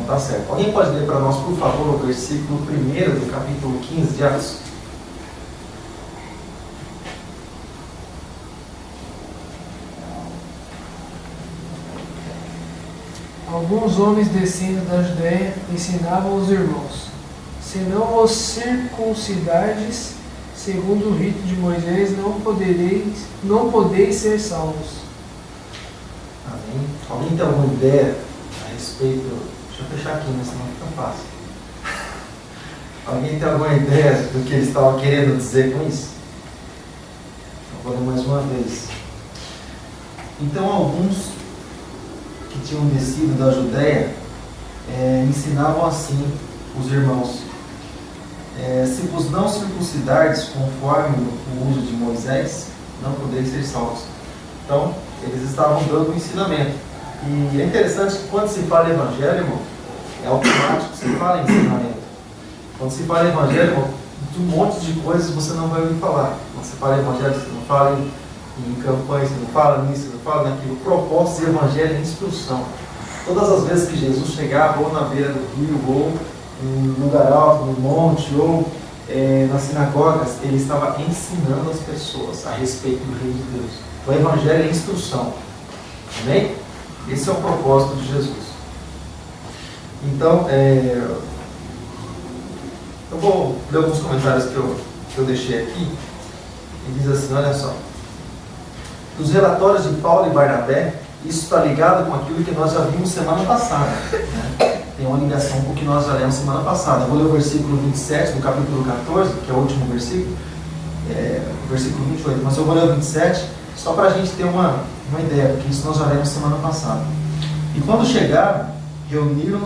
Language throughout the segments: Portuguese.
tá certo. Alguém pode ler para nós, por favor, o versículo 1 do capítulo 15 de Atos? Alguns homens descendo da Judéia ensinavam os irmãos: se não vos circuncidardes segundo o rito de Moisés, não podeis ser salvos. Amém. Alguém tem alguma ideia a respeito? Deixa eu fechar aqui, mas senão fica fácil. Alguém tem alguma ideia do que eles estavam querendo dizer com isso? Eu vou ler mais uma vez. Então, alguns que tinham descido da Judéia ensinavam assim os irmãos: se vos não circuncidardes conforme o uso de Moisés, não podeis ser salvos. Então, eles estavam dando um ensinamento. E é interessante que quando se fala evangelho, irmão, é automático que se fala em ensinamento. Quando se fala evangelho, irmão, de um monte de coisas você não vai ouvir falar. Quando se fala evangelho, você não fala em campanha, você não fala nisso, você não fala naquilo. O propósito de evangelho é instrução. Todas as vezes que Jesus chegava, ou na beira do rio, ou em lugar alto, no monte, ou nas sinagogas, ele estava ensinando as pessoas a respeito do reino de Deus. O evangelho é instrução. Amém? Esse é o propósito de Jesus. Então, eu vou ler alguns comentários que eu deixei aqui. E diz assim, olha só. Nos relatórios de Paulo e Barnabé, isso está ligado com aquilo que nós já vimos semana passada. Né? Tem uma ligação com o que nós já lemos semana passada. Eu vou ler o versículo 27 do capítulo 14, que é o último versículo. O versículo 28. Mas eu vou ler o 27, só para a gente ter uma ideia, porque isso nós já lemos semana passada. E quando chegaram, reuniram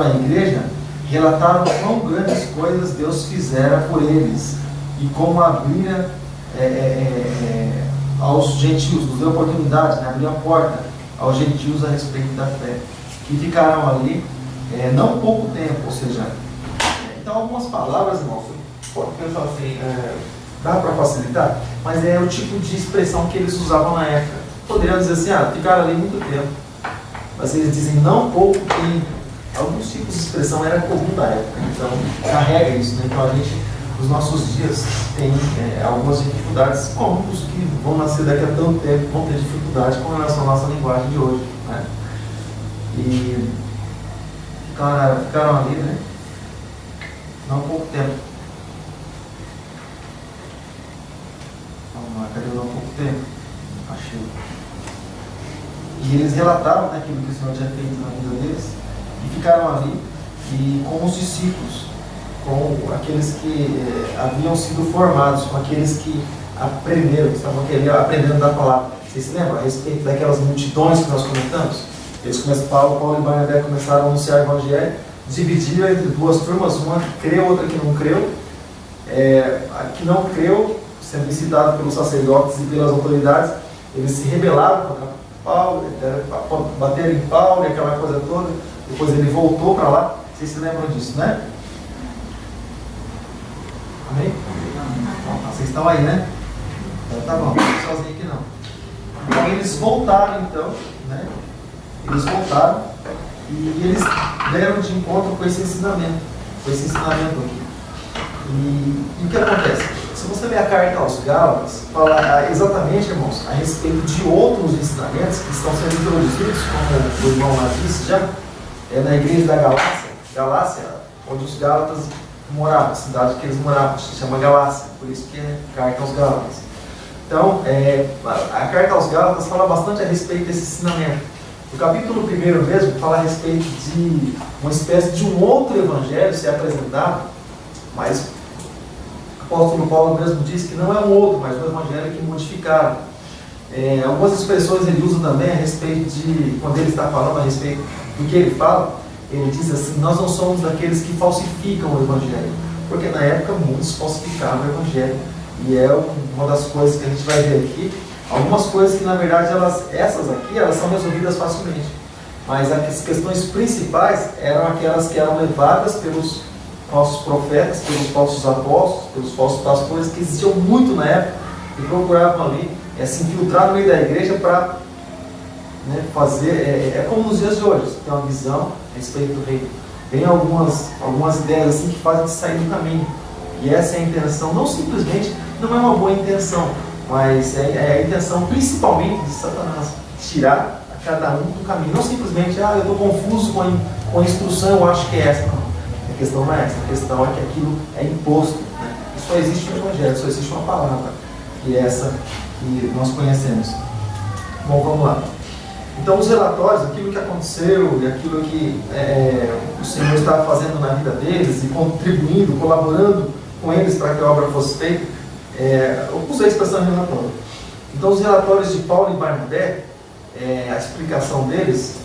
a igreja, relataram quão grandes coisas Deus fizera por eles e como abrira aos gentios, nos deu oportunidade, né? Abriu a porta aos gentios a respeito da fé, que ficaram ali não pouco tempo, ou seja, então algumas palavras, irmãos, pode pensar assim, dá para facilitar, mas é o tipo de expressão que eles usavam na época. Poderiam dizer assim, ficaram ali muito tempo, mas eles dizem não pouco tempo. Alguns tipos de expressão era comum da época, então carrega isso, né? Então a gente, nos nossos dias, tem algumas dificuldades, como os que vão nascer daqui a tanto tempo vão ter dificuldade com relação à nossa linguagem de hoje, né? E ficaram ali, né? Não pouco tempo. Vamos lá, cadê o não pouco tempo? Achei. E eles relatavam, né, aquilo que o Senhor tinha feito na vida deles, e ficaram ali, e com os discípulos, com aqueles que haviam sido formados, com aqueles que aprenderam, que estavam aprendendo da palavra. Vocês se lembram a respeito daquelas multidões que nós comentamos? Paulo e Barnabé começaram a anunciar o evangelho, dividiram entre duas turmas, uma que creu, outra que não creu. A que não creu, sendo incitado pelos sacerdotes e pelas autoridades, eles se rebelaram contra Paulo, bateram em Paulo e aquela coisa toda. Depois ele voltou para lá. Vocês se lembram disso, né? Amém? Vocês estão aí, né? Então tá bom, não estou sozinho aqui não. Então eles voltaram, então, né? Eles voltaram e eles deram de encontro com esse ensinamento aqui. E o que acontece? Se você ler a carta aos Gálatas, fala exatamente, irmãos, a respeito de outros ensinamentos que estão sendo introduzidos, como o irmão lá disse já, na igreja da Galácia, onde os Gálatas moravam, a cidade que eles moravam, se chama Galácia, por isso que é carta aos Gálatas. Então, a carta aos Gálatas fala bastante a respeito desse ensinamento. O capítulo 1 mesmo fala a respeito de uma espécie de um outro evangelho ser apresentado, mas o apóstolo Paulo mesmo diz que não é um outro, mas um evangelho que modificaram. Algumas expressões ele usa também a respeito de, quando ele está falando a respeito do que ele fala, ele diz assim: nós não somos daqueles que falsificam o evangelho, porque na época muitos falsificavam o evangelho, e é uma das coisas que a gente vai ver aqui. Algumas coisas que na verdade essas aqui elas são resolvidas facilmente, mas as questões principais eram aquelas que eram levadas pelos falsos profetas, pelos falsos apóstolos, pelos falsos pastores, que existiam muito na época e procuravam ali se infiltrar no meio da igreja para né, fazer, é como nos dias de hoje, você tem uma visão a respeito do reino. Tem algumas ideias assim que fazem de sair do caminho. E essa é a intenção, não simplesmente, não é uma boa intenção, mas é a intenção principalmente de Satanás, tirar a cada um do caminho. Não simplesmente, eu estou confuso com a instrução, eu acho que é essa. Não. A questão não é essa, a questão é que aquilo é imposto. Né? E só existe um evangelho, só existe uma palavra, que é essa que nós conhecemos. Bom, vamos lá. Então, os relatórios, aquilo que aconteceu e aquilo que o Senhor estava fazendo na vida deles e contribuindo, colaborando com eles para que a obra fosse feita, eu usei a expressão relatório. Então, os relatórios de Paulo e Barnabé, a explicação deles,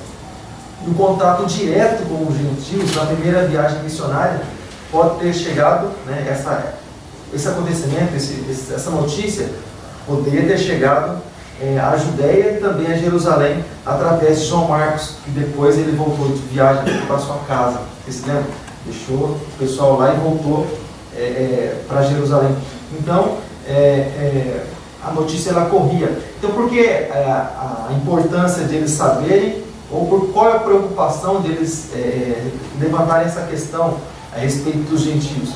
e o contato direto com os gentios na primeira viagem missionária, pode ter chegado, né, esse acontecimento, essa notícia, poderia ter chegado a Judéia e também a Jerusalém através de João Marcos, que depois ele voltou de viagem para sua casa. Vocês se lembram? Deixou o pessoal lá e voltou para Jerusalém. Então, a notícia ela corria. Então, por que a importância de eles saberem, ou por qual é a preocupação deles levantarem essa questão a respeito dos gentios?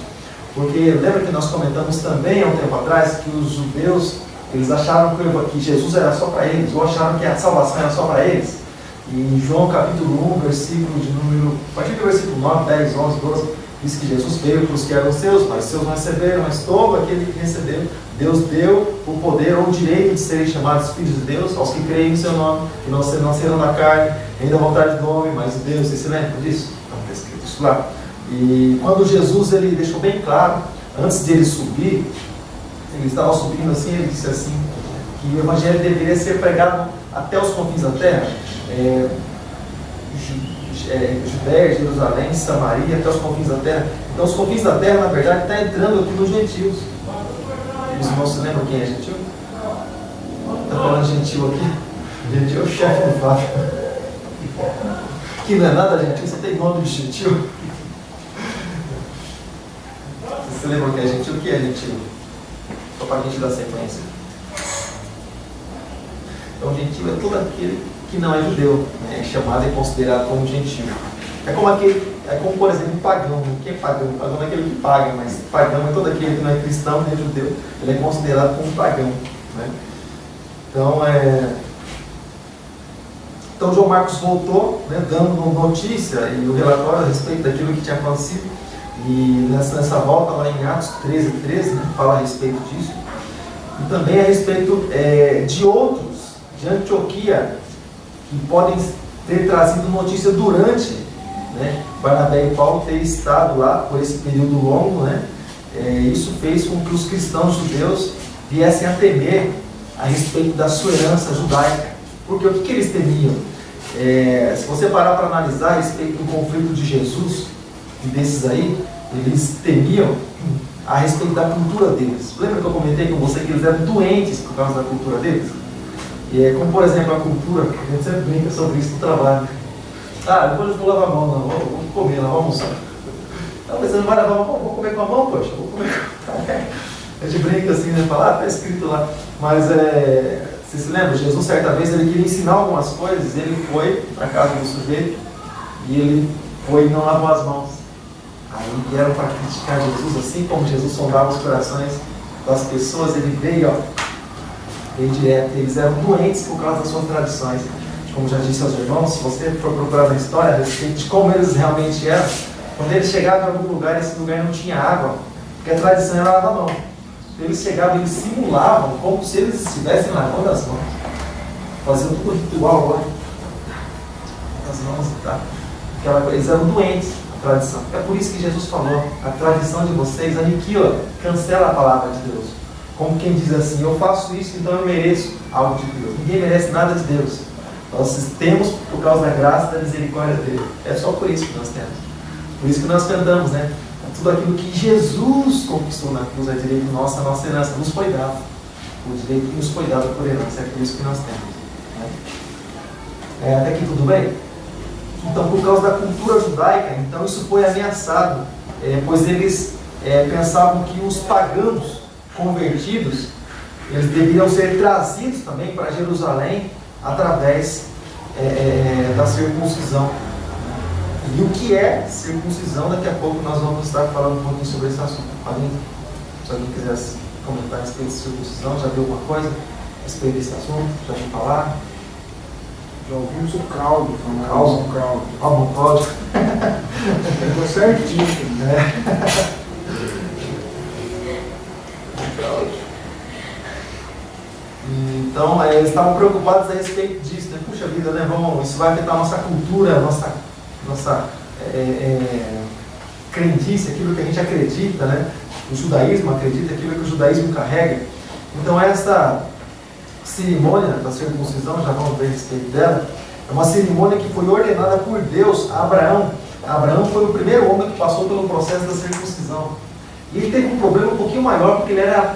Porque lembra que nós comentamos também há um tempo atrás que os judeus eles acharam que Jesus era só para eles, ou acharam que a salvação era só para eles. E em João capítulo 1, versículo de número, a partir do versículo 9, 10, 11, 12, diz que Jesus veio para os que eram seus, mas seus não receberam, mas todo aquele que recebeu, Deus deu o poder ou o direito de serem chamados filhos de Deus, aos que creem no seu nome, que não serão da carne, nem da vontade do homem, mas de Deus. Vocês se lembram disso? Não, está escrito isso lá. E quando Jesus ele deixou bem claro, antes de ele subir, ele estava subindo assim, ele disse assim, que o Evangelho deveria ser pregado até os confins da terra, Judéia, Jerusalém, Samaria, até os confins da terra. Então os confins da terra, na verdade, está entrando aqui nos gentios. Os irmãos se lembram quem é gentil? Está falando gentil aqui? Gentil é o chefe do Fábio. Que não é nada gentil, você tem nome de gentil? Vocês se lembram quem é gentil? O que é gentil? Só para a gente dar sequência. Então, gentil é todo aquele que não é judeu, né? É chamado e considerado como gentil. É como, por exemplo, pagão. Quem é pagão? Pagão é aquele que paga, mas pagão é todo aquele que não é cristão nem judeu. Ele é considerado como pagão. Né? Então, João Marcos voltou, né, dando notícia e o relatório a respeito daquilo que tinha acontecido. E nessa volta, lá em Atos 13, né, fala a respeito disso. E também a respeito de outros de Antioquia que podem ter trazido notícia durante, né, Barnabé e Paulo ter estado lá por esse período longo. Né, isso fez com que os cristãos judeus viessem a temer a respeito da sua herança judaica. Porque o que eles temiam? Se você parar para analisar a respeito do conflito de Jesus e desses aí, eles temiam a respeito da cultura deles. Lembra que eu comentei com você que eles eram doentes por causa da cultura deles? E como, por exemplo, a cultura, a gente sempre brinca sobre isso no trabalho. Depois eu vou lavar a mão, não, vou comer, não, vou almoçar. Mas você não vai lavar a mão? Vou comer com a mão, poxa, vou comer com a mão. A gente brinca assim, né? Fala, está escrito lá. Mas, você se lembra? Jesus, certa vez, ele queria ensinar algumas coisas, ele foi para a casa do sujeito e ele foi e não lavou as mãos. Aí vieram para criticar Jesus, assim como Jesus sondava os corações das pessoas, ele veio direto. Eles eram doentes por causa das suas tradições. Como já disse aos irmãos, se você for procurar na história a respeito de como eles realmente eram, quando eles chegavam em algum lugar, esse lugar não tinha água, porque a tradição era lavar a mão. Eles chegavam e eles simulavam como se eles estivessem lavando as mãos. Faziam tudo ritual lá. As mãos e tal. Eles eram doentes, a tradição. É por isso que Jesus falou, a tradição de vocês aniquila, cancela a palavra de Deus. Como quem diz assim, eu faço isso, então eu mereço algo de Deus. Ninguém merece nada de Deus. Nós temos por causa da graça e da misericórdia dele. É só por isso que nós temos. Por isso que nós cantamos, né? Tudo aquilo que Jesus conquistou na cruz é direito nosso, a nossa herança nos foi dado. O direito que nos foi dado por herança, é por isso que nós temos. Né? Até aqui tudo bem? Então, por causa da cultura judaica, então isso foi ameaçado, pois eles pensavam que os pagãos convertidos, eles deveriam ser trazidos também para Jerusalém através da circuncisão. E o que é circuncisão, daqui a pouco nós vamos estar falando um pouquinho sobre esse assunto. Se alguém quiser comentar a respeito de circuncisão, já viu alguma coisa a respeito desse assunto? Já ouviu falar? Já ouvimos o caldo, Algum código? Ficou certinho. Então, eles estavam preocupados a respeito disso, né? Puxa vida, né? Isso vai afetar a nossa cultura, a nossa crendice, aquilo que a gente acredita, né? O judaísmo acredita, aquilo que o judaísmo carrega. Então, essa cerimônia da circuncisão, já vamos ver a respeito dela, é uma cerimônia que foi ordenada por Deus a Abraão. Abraão foi o primeiro homem que passou pelo processo da circuncisão. E ele teve um problema um pouquinho maior, porque ele era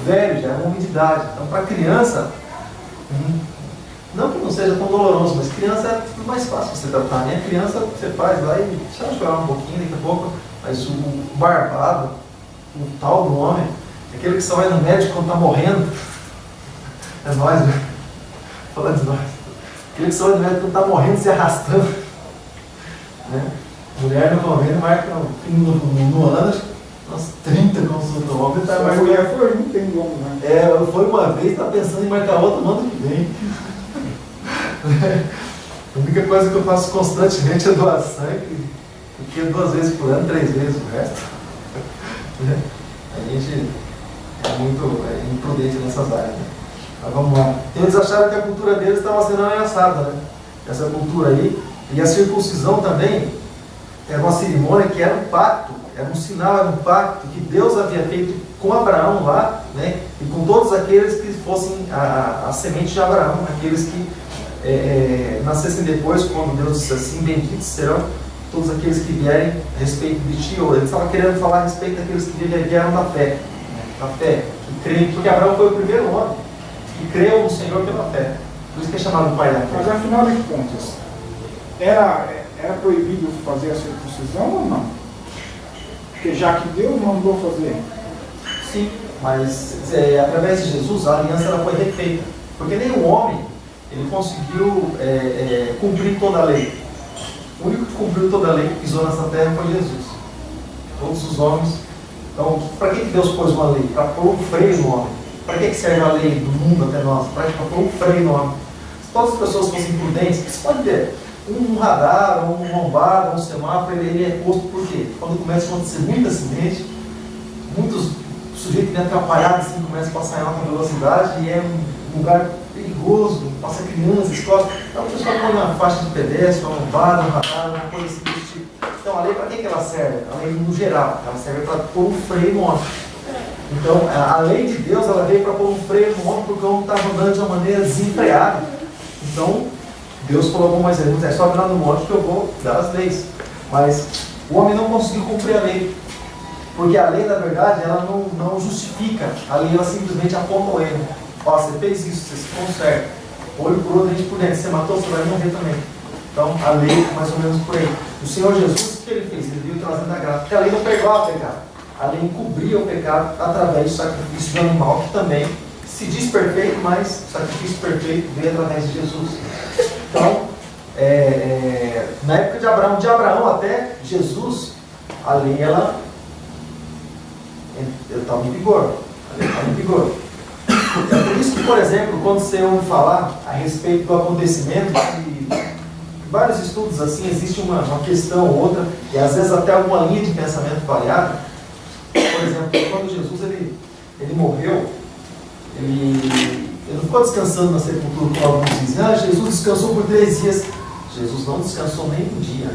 velho, já era um homem de idade. Então, para criança, não que não seja tão doloroso, mas criança é tudo mais fácil você tratar, né? A criança você faz lá e deixa chorar um pouquinho, daqui a pouco, mas o barbado, o tal do homem, aquele que só vai no médico quando está morrendo, é nós, né? Falando de nós. Aquele que só vai no médico quando está morrendo, se arrastando, né? Mulher no convênio marca no ano, uns 30 consultas. O homem está marcando. Mulher foi, não tem como, né? Foi uma vez, está pensando em marcar outra no ano que vem. A única coisa que eu faço constantemente é doar sangue, porque 2 vezes por ano, 3 vezes o resto. A gente é muito imprudente nessas áreas. Né? Mas vamos lá. Eles acharam que a cultura deles estava sendo ameaçada, né? Essa cultura aí. E a circuncisão também era uma cerimônia que era um pacto, era um sinal, era um pacto que Deus havia feito com Abraão lá, né? E com todos aqueles que fossem a semente de Abraão, aqueles que nascessem depois, quando Deus disse assim: benditos serão todos aqueles que vierem a respeito de ti. Ele estava querendo falar a respeito daqueles que vieram da fé, que creem, porque Abraão foi o primeiro homem que creu no Senhor pela fé. Por isso que é chamado pai da fé. Mas afinal de contas, era proibido fazer a circuncisão ou não? Porque já que Deus mandou fazer. Sim, mas através de Jesus a aliança ela foi refeita. Porque nenhum homem ele conseguiu cumprir toda a lei. O único que cumpriu toda a lei que pisou nessa terra foi Jesus. Todos os homens. Então, para que Deus pôs uma lei? Para pôr um freio no homem. Para que serve a lei do mundo até nós? Para pôr um freio no homem. Se todas as pessoas fossem prudentes, você pode ver, um radar, um lombada, um semáforo, ele é posto por quê? Quando começa a acontecer muito acidente, muitos sujeitos bem atrapalhados assim, começam a passar em alta velocidade e é um lugar perigoso, passa crianças, escola. Então a pessoa põe uma faixa de pedestre, uma lombada, um radar, uma coisa assim desse tipo. Então a lei, para que ela serve? A lei no geral, ela serve para pôr um freio no homem. Então a lei de Deus, ela veio para pôr um freio no homem porque o homem estava andando de uma maneira desenfreada. Então Deus falou com Moisés: sobe lá no monte que eu vou dar as leis. Mas o homem não conseguiu cumprir a lei. Porque a lei, na verdade, ela não justifica. A lei, ela simplesmente aponta o erro. Ó, você fez isso, você se conserta. Olho por olho, dente por dente. Você matou, você vai morrer também. Então, a lei é mais ou menos por aí. O Senhor Jesus, o que ele fez? Ele veio trazendo a graça. Porque a lei não perdoava o pecado. A lei encobria o pecado através do sacrifício de animal, que também se diz perfeito, mas o sacrifício perfeito veio através de Jesus. Então, na época de Abraão até Jesus, a lei ela estava em vigor. A lei estava em vigor. É por isso que, por exemplo, quando você ouve falar a respeito do acontecimento, vários estudos assim, existe uma questão ou outra, e às vezes até alguma linha de pensamento variada. Por exemplo, quando Jesus ele morreu, ele não ficou descansando na sepultura, como alguns dizem: Jesus descansou por 3 dias. Jesus não descansou nem um dia.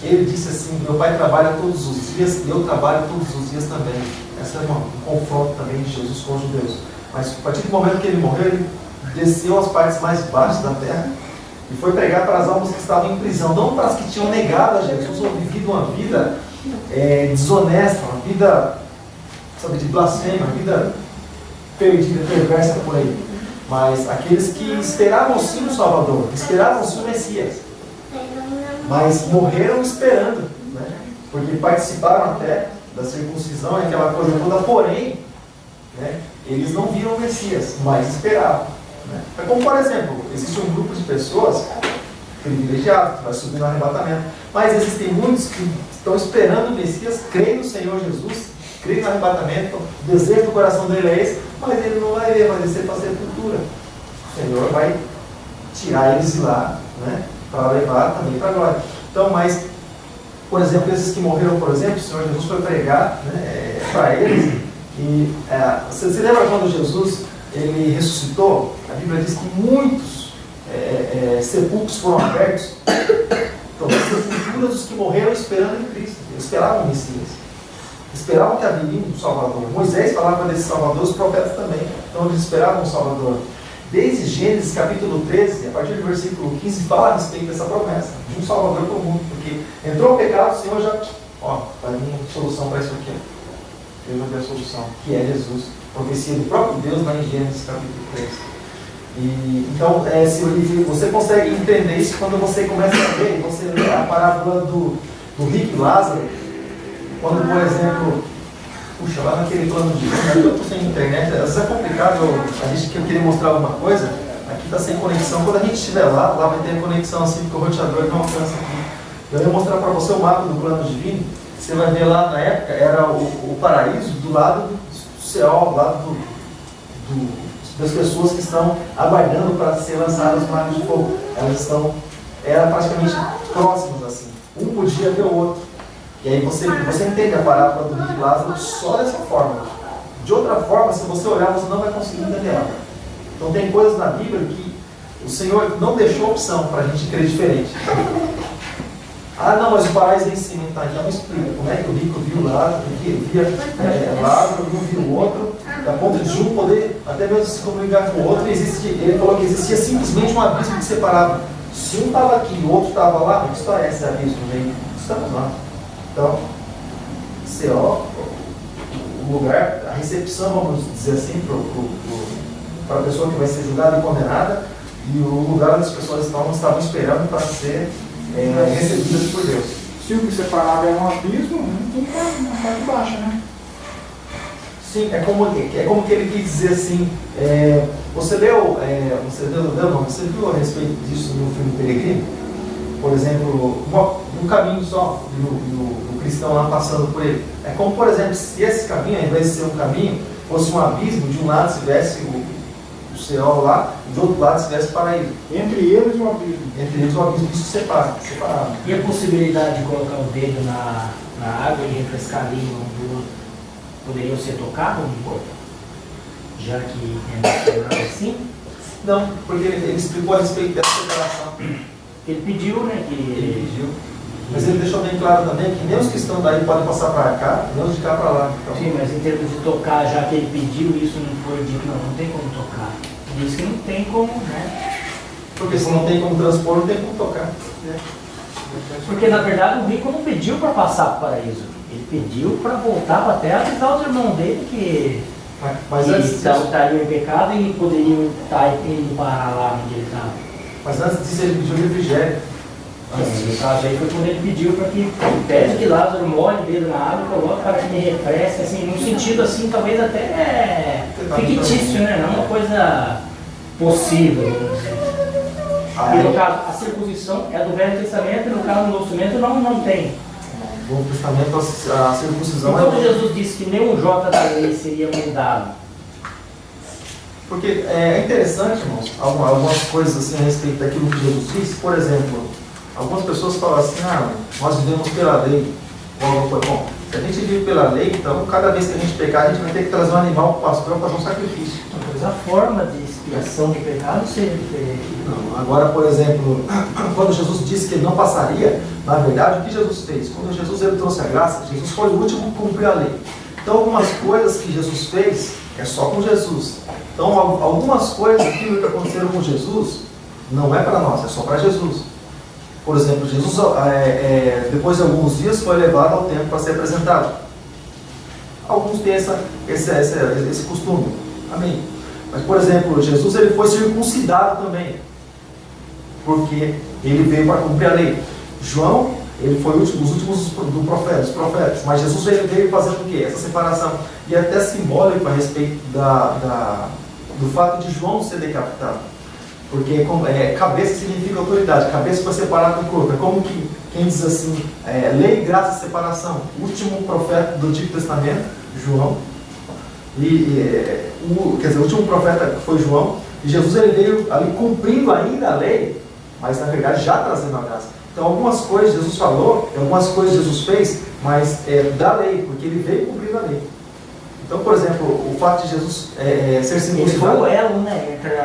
Ele disse assim: meu pai trabalha todos os dias e eu trabalho todos os dias também. Esse é um confronto também de Jesus com os judeus. Mas a partir do momento que ele morreu, ele desceu às partes mais baixas da terra e foi pregar para as almas que estavam em prisão, não para as que tinham negado a Jesus ou vivido uma vida desonesta, uma vida, sabe, de blasfêmia, uma vida perdida, perversa por aí. Mas aqueles que esperavam sim o Salvador, esperavam sim o Messias, mas morreram esperando, né? Porque participaram até da circuncisão, aquela coisa toda, porém, né, eles não viram o Messias, mas esperavam. Né? É como, por exemplo, existe um grupo de pessoas privilegiado, que vai subir no arrebatamento. Mas existem muitos que estão esperando o Messias, creem no Senhor Jesus, creem no arrebatamento, o desejo do coração dele é esse, mas ele não vai ver, vai descer para a sepultura. O Senhor vai tirar eles de lá, né, para levar também para a glória. Então, mas, por exemplo, esses que morreram, por exemplo, o Senhor Jesus foi pregar, né, para eles. E você lembra quando Jesus ele ressuscitou? A Bíblia diz que muitos sepulcros foram abertos. Então, as sepulturas dos que morreram esperando em Cristo. Eles esperavam o Messias. Esperavam que haveria um Salvador. Moisés falava desse Salvador, os profetas também. Então, eles esperavam um Salvador. Desde Gênesis capítulo 13, a partir do versículo 15, fala a respeito dessa promessa de um Salvador para o mundo. Porque entrou o pecado, o Senhor já vai vir uma solução para isso aqui. Deus vai ter a solução, que é Jesus. Profecia do próprio Deus lá em Gênesis capítulo 13. Então, se você consegue entender isso quando você começa a ver, você lê a parábola do rico e Lázaro, quando, por exemplo, lá naquele plano de fundo, eu estou sem internet, às vezes é complicado, a gente que eu queria mostrar alguma coisa, aqui está sem conexão, quando a gente estiver lá vai ter conexão assim, porque o roteador não alcança aqui. Eu ia mostrar para você o mapa do plano divino, você vai ver lá na época, era o paraíso do lado do céu, ao lado das pessoas que estão aguardando para ser lançadas no lago de fogo. Eram praticamente próximas assim. Um podia ver o outro. E aí você entende a parábola do rico Lázaro só dessa forma. De outra forma, se você olhar, você não vai conseguir entender ela. Então tem coisas na Bíblia que o Senhor não deixou opção para a gente crer diferente. Não, mas o paraíso é em cima, tá? Então explica como é que o rico viu Lázaro, Lázaro, um viu o outro, a ponto de um poder até mesmo se comunicar com o outro. Ele falou que existia simplesmente um abismo que separava. Se um estava aqui e o outro estava lá, que história é esse abismo? Estamos lá. Então, céu, o lugar, a recepção, vamos dizer assim, para a pessoa que vai ser julgada e condenada, e o lugar onde as pessoas estavam esperando para ser recebidas por Deus. Se o que separava é um abismo, não tem uma parte baixa, né? Sim, é como que ele quis dizer assim, você viu a respeito disso no filme Peregrino? Por exemplo, um caminho só, e o cristão lá passando por ele. É como, por exemplo, se esse caminho, ao invés de ser um caminho, fosse um abismo, de um lado estivesse o céu lá, e do outro lado estivesse o paraíso. Entre eles o abismo. Entre eles o abismo, isso separado. E a possibilidade de colocar o dedo na água e refrescar a língua um do outro, poderiam ser tocados um do outro? Já que é mencionado assim? Não, porque ele explicou a respeito dessa separação. Ele pediu, né? Ele pediu. Mas ele deixou bem claro também que nem os que estão daí podem passar para cá, nem os de cá para lá. Então, sim, mas em termos de tocar, já que ele pediu, isso não foi dito, não tem como tocar. Diz que não tem como, né? porque se não tem como transpor, não tem como tocar. Porque na verdade o rico não pediu para passar para o paraíso. Ele pediu para voltar para a terra e avisar os irmãos dele que estariam em pecado e poderiam estar indo parar lá onde ele estava. Mas antes disso ele pediu refrigério. No caso aí foi quando ele pediu para que pede que Lázaro molhe o dedo na água e coloque para que me refresque, assim, num sentido assim, talvez até fictício, né? Não uma coisa possível. E no caso, a circuncisão é do Velho Testamento e no caso do Novo Testamento não tem. No Novo Testamento a circuncisão quando Jesus disse que nenhum jota da lei seria mudado. Porque é interessante, irmãos, algumas coisas assim a respeito daquilo que Jesus disse. Por exemplo, algumas pessoas falam assim, nós vivemos pela lei. Bom, se a gente vive pela lei, então cada vez que a gente pecar, a gente vai ter que trazer um animal para o pastor para fazer um sacrifício. Mas a forma de expiação do pecado seria diferente. Não, agora, por exemplo, quando Jesus disse que ele não passaria, na verdade, o que Jesus fez? Quando Jesus ele trouxe a graça, Jesus foi o último que cumpriu a lei. Então, algumas coisas que Jesus fez é só com Jesus. Então, algumas coisas, aquilo que aconteceram com Jesus, não é para nós, é só para Jesus. Por exemplo, Jesus, depois de alguns dias, foi levado ao templo para ser apresentado. Alguns têm esse costume. Amém. Mas, por exemplo, Jesus ele foi circuncidado também, porque ele veio para cumprir a lei. João, ele foi os últimos dos profetas, mas Jesus veio fazendo o quê? Essa separação. E até simbólico a respeito do fato de João ser decapitado. Porque cabeça significa autoridade, cabeça foi separada do corpo. É como que, quem diz assim, lei, graça e separação. O último profeta do Antigo Testamento, João, quer dizer, o último profeta foi João, e Jesus ele veio ali cumprindo ainda a lei, mas na verdade já trazendo a graça. Então algumas coisas Jesus falou, algumas coisas Jesus fez, mas da lei, porque ele veio cumprindo a lei. Então, por exemplo, o fato de Jesus ser Ele foi o circuncidado, elo, né? Entre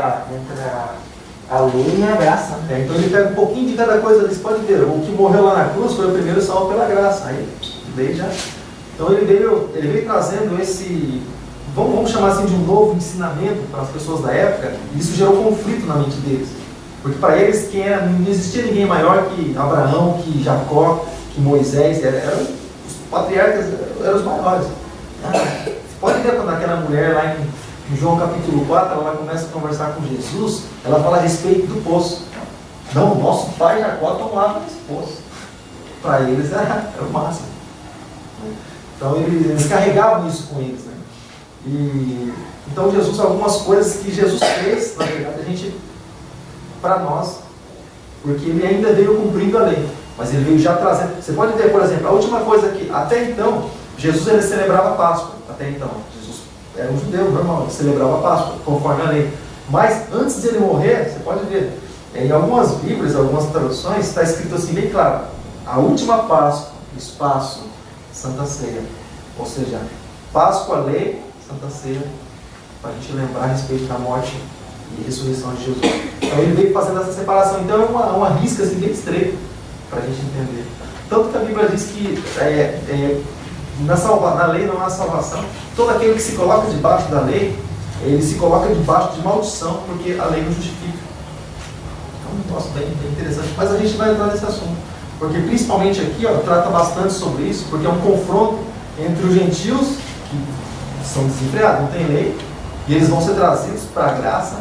a lei e a graça. Né? então ele pega um pouquinho de cada coisa, eles podem ver, o que morreu lá na cruz foi o primeiro salvo pela graça, aí daí já. Então ele veio trazendo esse, vamos chamar assim, de um novo ensinamento para as pessoas da época, e isso gerou conflito na mente deles. Porque para eles não existia ninguém maior que Abraão, que Jacó, que Moisés, eram os patriarcas, eram os maiores. Você pode ver quando aquela mulher lá em João capítulo 4, ela começa a conversar com Jesus, ela fala a respeito do poço. Não, nosso pai Jacó tomava esse poço. Para eles era o máximo. Então eles carregavam isso com eles. Né? Então Jesus, algumas coisas que Jesus fez, na verdade, a gente, para nós, porque ele ainda veio cumprindo a lei, mas ele veio já trazendo. Você pode ver, por exemplo, a última coisa que, até então, Jesus ele celebrava a Páscoa, até então. Jesus era um judeu normal, ele celebrava a Páscoa, conforme a lei. Mas antes de ele morrer, você pode ver, em algumas Bíblias, algumas traduções, está escrito assim bem claro: a última Páscoa, espaço, Santa Ceia. Ou seja, Páscoa, lei, Santa Ceia, para a gente lembrar a respeito da morte e ressurreição de Jesus. Então ele veio fazendo essa separação. Então é uma risca assim, bem estreita para a gente entender. Tanto que a Bíblia diz que na lei não há salvação. Todo aquele que se coloca debaixo da lei, ele se coloca debaixo de maldição, porque a lei não justifica. É um negócio bem interessante. Mas a gente vai entrar nesse assunto. Porque principalmente aqui, trata bastante sobre isso, porque é um confronto entre os gentios, que são desenfreados, não tem lei, e eles vão ser trazidos para a graça,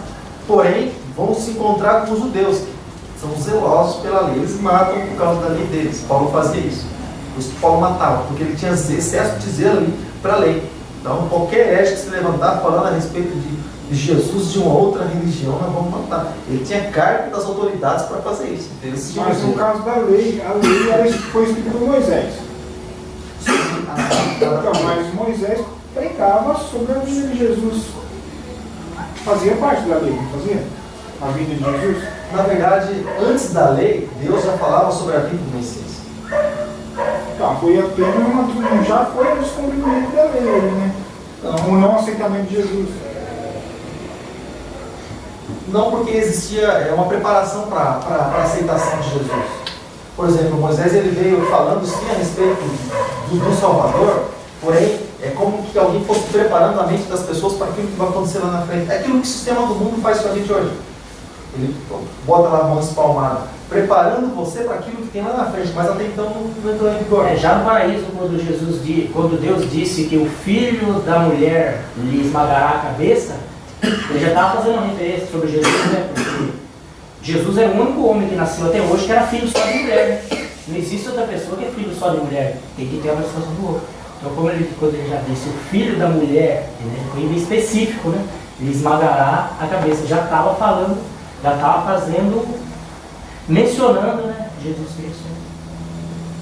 porém vão se encontrar com os judeus, que são zelosos pela lei, eles matam por causa da lei deles. Paulo fazia isso. Por isso que Paulo matava, porque ele tinha excesso de zelo ali para a lei. Então qualquer herege que se levantar falando a respeito de Jesus de uma outra religião, nós vamos matar. Ele tinha cargo das autoridades para fazer isso. Mas no caso da lei, a lei foi escrita por Moisés. Então, mas Moisés pregava sobre a vida de Jesus. Fazia parte da lei, não fazia? A vida de Jesus? Na verdade, antes da lei, Deus já falava sobre a vida do Messias. Tá, foi apenas já foi o descobrimento da lei, né? O não aceitamento de Jesus. Não, porque existia uma preparação para a aceitação de Jesus. Por exemplo, Moisés ele veio falando sim a respeito do Salvador, porém é como que alguém fosse preparando a mente das pessoas para aquilo que vai acontecer lá na frente. É aquilo que o sistema do mundo faz com a gente hoje. Ele bota lá a mão espalmada, preparando você para aquilo que tem lá na frente, mas até então não entrou em vigor. Já no paraíso, quando Deus disse que o filho da mulher lhe esmagará a cabeça, ele já estava fazendo uma referência sobre Jesus, né? Porque Jesus é o único homem que nasceu até hoje que era filho só de mulher. Não existe outra pessoa que é filho só de mulher. Tem que ter a manifestação do outro. Então, quando ele já disse o filho da mulher, né, foi bem específico, né? Ele esmagará a cabeça. Já estava falando, já estava fazendo, mencionando, né, Jesus Cristo.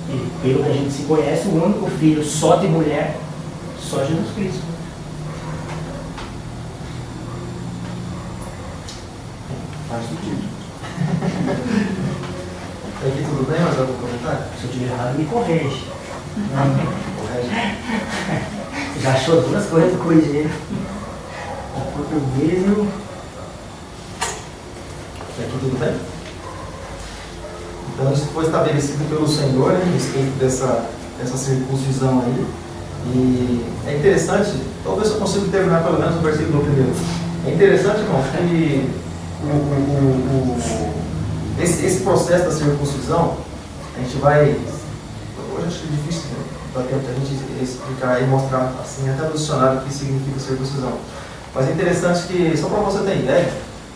E, pelo que a gente se conhece, o único filho só de mulher, só Jesus Cristo. Faz sentido. Aqui tudo bem? Mais algum comentário? Se eu estiver errado, me corrige. Correge. Já achou duas coisas do corrigir. O português e o... Aqui tudo bem? Então isso foi estabelecido pelo Senhor, né, a respeito dessa circuncisão aí. E é interessante, talvez eu consiga terminar pelo menos o versículo primeiro. É interessante, irmão, que esse processo da circuncisão, a gente vai, hoje acho que é difícil, né? Dá tempo de a gente explicar e mostrar assim, até no dicionário o que significa circuncisão. Mas é interessante que, só para você ter ideia,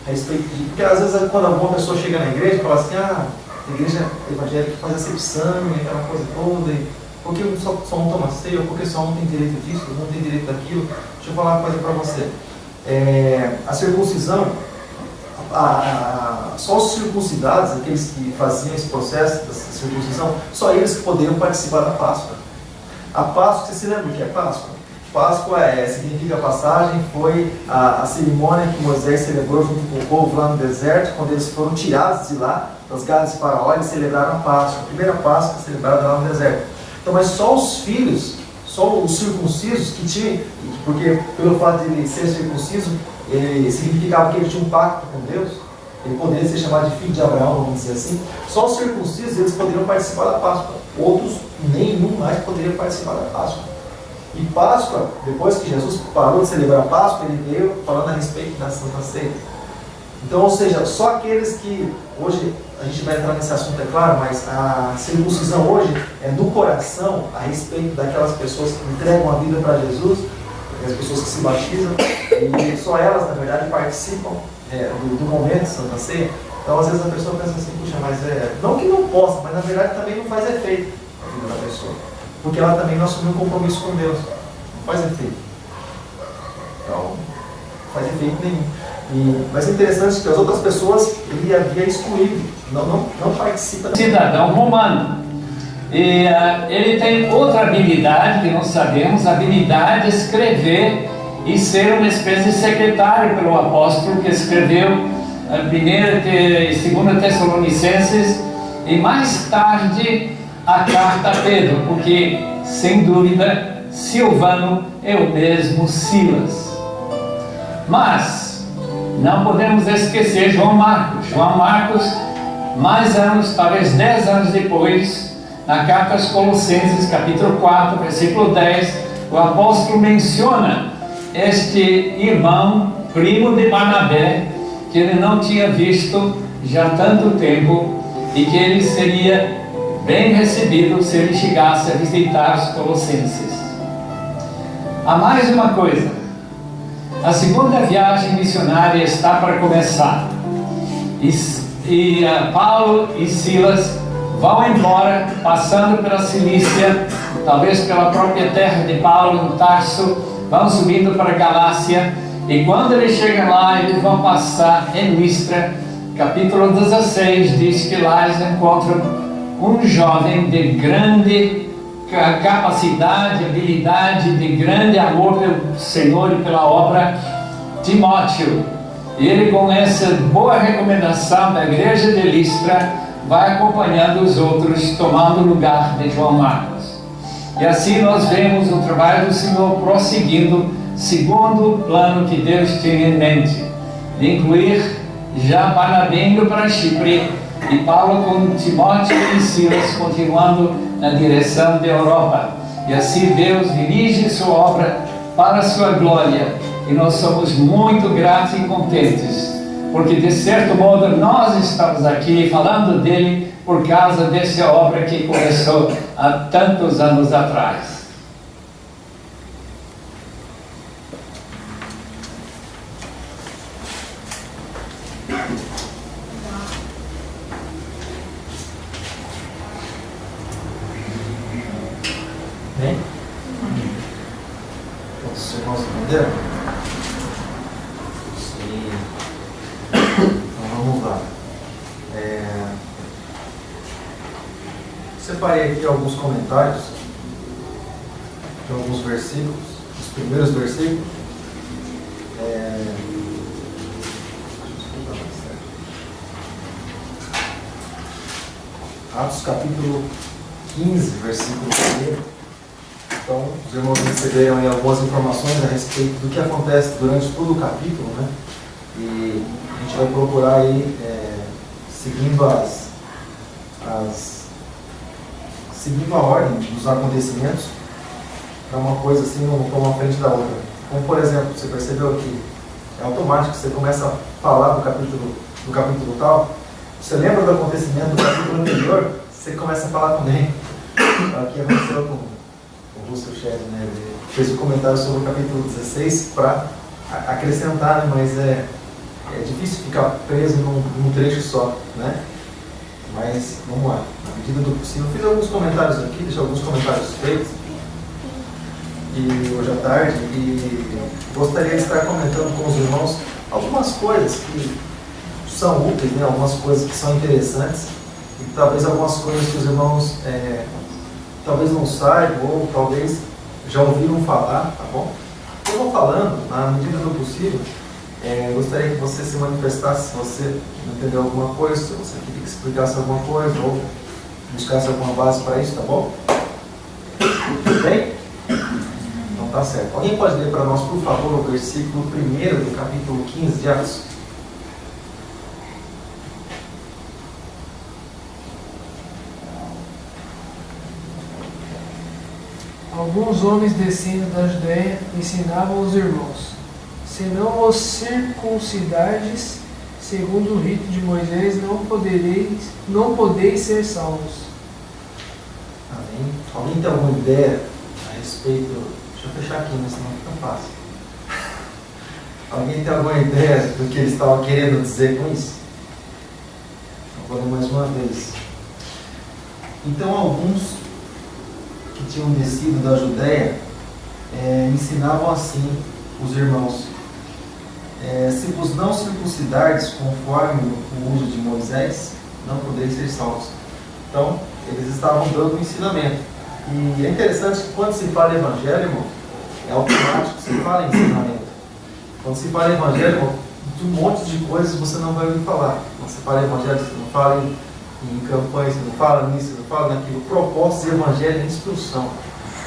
a respeito de, porque às vezes quando alguma pessoa chega na igreja e fala assim, a igreja evangélica faz acepção, aquela coisa toda, e por que só um toma ceia, por que só um tem direito disso, não tem direito daquilo? Deixa eu falar uma coisa para você. A circuncisão, só os circuncidados, aqueles que faziam esse processo da circuncisão, só eles que poderiam participar da Páscoa. A Páscoa, você se lembra o que é Páscoa? Páscoa significa passagem, foi a cerimônia que Moisés celebrou junto com o povo lá no deserto, quando eles foram tirados de lá, das garras de Faraó, eles celebraram a Páscoa, a primeira Páscoa celebrada lá no deserto. Então, mas só os filhos, só os circuncisos que tinham, porque pelo fato de ele ser circunciso, ele significava que ele tinha um pacto com Deus, ele poderia ser chamado de filho de Abraão, vamos dizer assim. Só os circuncisos eles poderiam participar da Páscoa, outros nenhum mais poderiam participar da Páscoa. E Páscoa, depois que Jesus parou de celebrar a Páscoa, ele veio falando a respeito da Santa Ceia. Então, ou seja, só aqueles que, hoje a gente vai entrar nesse assunto, é claro, mas a circuncisão hoje é no coração a respeito daquelas pessoas que entregam a vida para Jesus, as pessoas que se batizam, e só elas, na verdade, participam do momento de Santa Ceia. Então, às vezes a pessoa pensa assim, puxa, mas não que não possa, mas na verdade também não faz efeito na vida da pessoa, porque ela também não assumiu um compromisso com Deus, não faz efeito. Então, não faz efeito nenhum. Mas é interessante que as outras pessoas ele havia excluído, não participa. Cidadão romano. E ele tem outra habilidade que nós sabemos, a habilidade de escrever e ser uma espécie de secretário pelo apóstolo que escreveu 1 e 2 Tessalonicenses e mais tarde a carta a Pedro, porque sem dúvida Silvano é o mesmo Silas. Mas não podemos esquecer João Marcos. João Marcos, mais anos, talvez 10 anos depois, na carta aos Colossenses, capítulo 4, versículo 10, o apóstolo menciona este irmão, primo de Barnabé, que ele não tinha visto já há tanto tempo e que ele seria bem recebido se ele chegasse a visitar os Colossenses. Há mais uma coisa. A segunda viagem missionária está para começar. E Paulo e Silas vão embora, passando pela Cilícia, talvez pela própria terra de Paulo, no Tarso, vão subindo para a Galácia, e quando eles chegam lá, eles vão passar em Listra. Capítulo 16 diz que lá eles encontram um jovem de grande capacidade, habilidade, de grande amor pelo Senhor e pela obra, Timóteo. E ele, com essa boa recomendação da igreja de Listra, vai acompanhando os outros, tomando o lugar de João Marcos. E assim nós vemos o trabalho do Senhor prosseguindo, segundo o plano que Deus tinha em mente, de incluir já Barnabé indo para Chipre, e Paulo com Timóteo e Silas continuando na direção da Europa. E assim Deus dirige sua obra para a sua glória. E nós somos muito gratos e contentes, porque de certo modo nós estamos aqui falando dele por causa dessa obra que começou há tantos anos atrás. Bem? Todos os irmãos entenderam? Sim. Então vamos lá. Separei aqui alguns comentários de alguns versículos, os primeiros versículos. Atos capítulo 15, versículo 1. Então, os irmãos receberam aí algumas informações a respeito do que acontece durante todo o capítulo, né? E a gente vai procurar aí, seguindo seguindo a ordem dos acontecimentos, para uma coisa assim, uma frente da outra. Como, por exemplo, você percebeu aqui, é automático, você começa a falar do capítulo tal, você lembra do acontecimento do capítulo anterior, você começa a falar também. Aqui aconteceu com o Russell Shedd, né? Ele fez um comentário sobre o capítulo 16 para acrescentar, né? Mas é difícil ficar preso num trecho só, né? Mas vamos lá, na medida do possível. Eu fiz alguns comentários aqui, deixei alguns comentários feitos e hoje à tarde, e gostaria de estar comentando com os irmãos algumas coisas que são úteis, né? Algumas coisas que são interessantes e talvez algumas coisas que os irmãos talvez não saibam ou talvez já ouviram falar, tá bom? Eu vou falando, na medida do possível, gostaria que você se manifestasse se você não entendeu alguma coisa, se você queria que explicasse alguma coisa ou buscasse alguma base para isso, tá bom? Tudo bem? Então tá certo. Alguém pode ler para nós, por favor, o versículo 1 do capítulo 15 de Atos? Alguns homens descendo da Judéia ensinavam os irmãos: se não vos circuncidardes segundo o rito de Moisés, não podeis ser salvos. Amém. Alguém tem alguma ideia a respeito? Deixa eu fechar aqui, mas senão fica fácil. Alguém tem alguma ideia do que eles estavam querendo dizer com isso? Vou ler mais uma vez. Então, alguns que tinham descido da Judéia ensinavam assim os irmãos: se vos não circuncidardes conforme o uso de Moisés, não podeis ser salvos. Então, eles estavam dando um ensinamento. E é interessante que quando se fala evangelho, irmão, é automático que se fala em ensinamento. Quando se fala evangelho, irmão, de um monte de coisas você não vai ouvir falar. Quando se fala evangelho, você não fala em campanha, você não fala nisso, você não fala naquilo. O propósito do evangelho é instrução.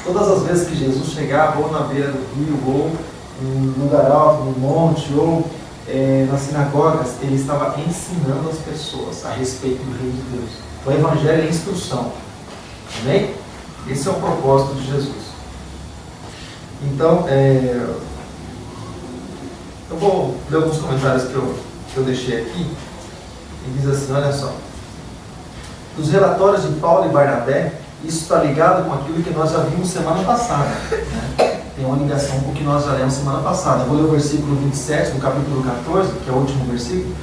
Todas as vezes que Jesus chegava, ou na beira do rio, ou em lugar alto, no monte, ou nas sinagogas, ele estava ensinando as pessoas a respeito do reino de Deus. O evangelho é instrução. Amém? Esse é o propósito de Jesus. Então, eu vou ler alguns comentários que eu deixei aqui. E diz assim, olha só. Nos relatórios de Paulo e Barnabé, isso está ligado com aquilo que nós já vimos semana passada. Né? Tem uma ligação com o que nós já lemos semana passada. Eu vou ler o versículo 27 do capítulo 14, que é o último versículo.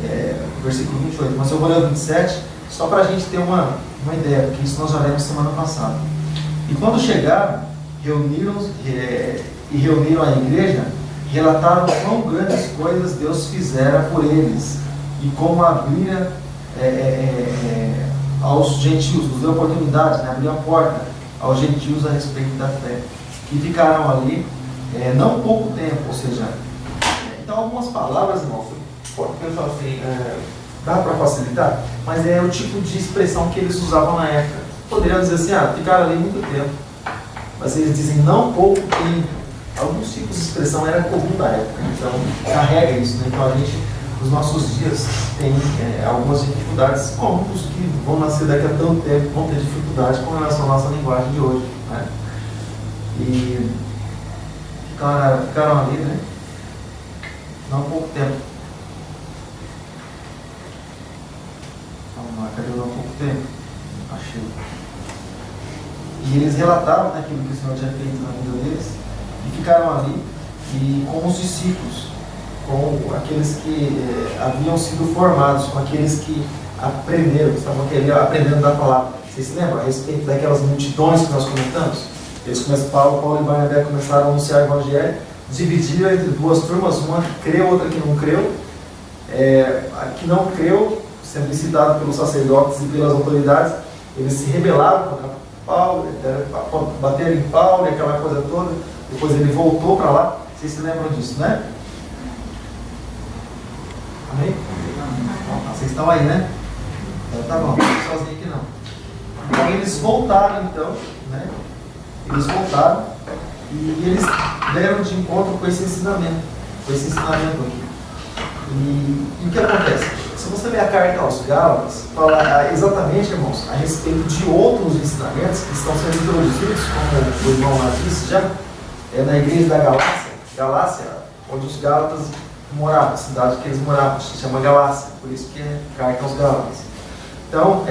O versículo 28. Mas eu vou ler o 27, só para a gente ter uma ideia, porque isso nós já lemos semana passada. E quando chegaram, reuniram a igreja, relataram quão grandes coisas Deus fizera por eles e como abrira aos gentios, nos deu oportunidade, né? Abriu a porta aos gentios a respeito da fé. E ficaram ali não pouco tempo, ou seja, então algumas palavras, irmãos, pode pensar assim, dá para facilitar, mas é o tipo de expressão que eles usavam na época. Poderiam dizer assim, ficaram ali muito tempo, mas eles dizem não pouco tempo. Alguns tipos de expressão era comum na época, então carrega isso, né? Então a gente, nos nossos dias, tem algumas dificuldades, como os que vão nascer daqui a tanto tempo vão ter dificuldade com relação à nossa linguagem de hoje, né? E ficaram ali, né? Não pouco tempo. Vamos lá, cadê o não pouco tempo? Achei. E eles relatavam aquilo que o Senhor tinha feito na vida deles, e ficaram ali, e com os discípulos, com aqueles que haviam sido formados, com aqueles que aprenderam, que estavam aprendendo da palavra. Vocês se lembram a respeito daquelas multidões que nós comentamos? Paulo e Barnabé começaram a anunciar o evangelho, dividiram entre duas turmas, uma que creu, outra que não creu. A que não creu, sendo licitado pelos sacerdotes e pelas autoridades, eles se rebelaram contra Paulo, bateram em Paulo e aquela coisa toda. Depois ele voltou para lá. Vocês se lembram disso, né? Amém? Vocês estão aí, né? Então tá bom, não estou sozinho aqui não. Então eles voltaram, então, né? Eles voltaram e eles deram de encontro com esse ensinamento aqui. E o que acontece? Se você ler a carta aos Gálatas, fala exatamente, irmãos, a respeito de outros ensinamentos que estão sendo introduzidos, como o irmão lá disse já, na igreja da Galácia, onde os Gálatas moravam, a cidade que eles moravam, se chama Galácia, por isso que é carta aos Gálatas. Então,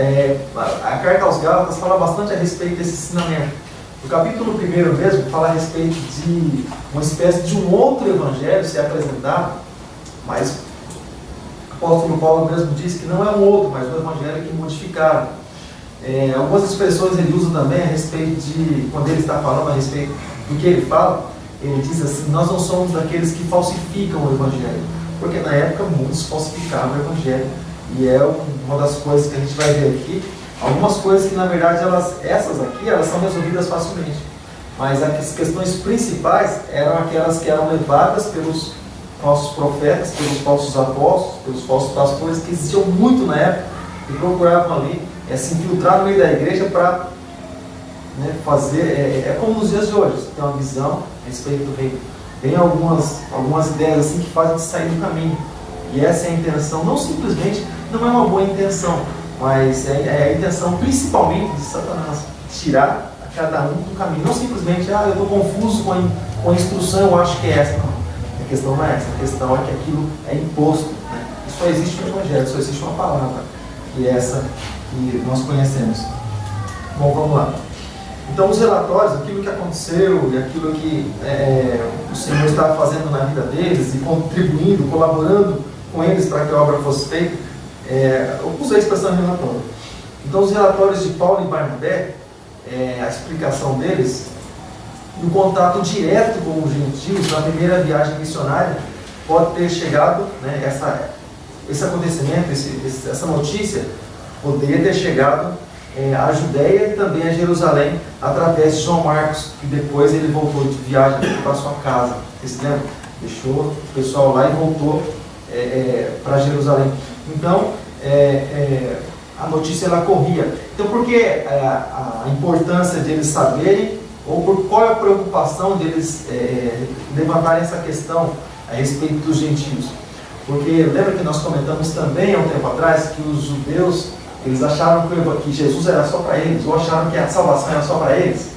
a carta aos Gálatas fala bastante a respeito desse ensinamento. O capítulo 1 mesmo fala a respeito de uma espécie de um outro evangelho ser apresentado, mas o apóstolo Paulo mesmo disse que não é um outro, mas um evangelho que modificaram. Algumas expressões ele usa também a respeito de, quando ele está falando a respeito do que ele fala, ele diz assim: nós não somos daqueles que falsificam o evangelho, porque na época muitos falsificavam o Evangelho. E é uma das coisas que a gente vai ver aqui, algumas coisas que na verdade essas aqui, elas são resolvidas facilmente. Mas as questões principais eram aquelas que eram levadas pelos falsos profetas, pelos falsos apóstolos, pelos falsos pastores, que existiam muito na época e procuravam ali se infiltrar no meio da igreja para fazer, é como nos dias de hoje, você tem uma visão a respeito do reino. Tem algumas ideias assim que fazem sair do caminho. E essa é a intenção, não simplesmente, não é uma boa intenção, mas é a intenção principalmente de Satanás, tirar a cada um do caminho. Não simplesmente, eu estou confuso com a instrução, eu acho que é essa. Não. A questão não é essa, a questão é que aquilo é imposto. E só existe um evangelho, só existe uma palavra, que é essa que nós conhecemos. Bom, vamos lá. Então, os relatórios, aquilo que aconteceu e aquilo que o Senhor estava fazendo na vida deles e contribuindo, colaborando com eles para que a obra fosse feita, eu usei a expressão relatório. Então, os relatórios de Paulo e Barnabé, a explicação deles, e o contato direto com os gentios na primeira viagem missionária, pode ter chegado, esse acontecimento, essa notícia, poderia ter chegado à Judéia e também a Jerusalém, através de João Marcos, que depois ele voltou de viagem para sua casa. Vocês lembram? Deixou o pessoal lá e voltou para Jerusalém. Então, a notícia ela corria. Então, por que a importância deles saberem, ou por qual é a preocupação deles levantarem essa questão a respeito dos gentios? Porque lembra que nós comentamos também há um tempo atrás que os judeus, eles acharam que Jesus era só para eles, ou acharam que a salvação era só para eles.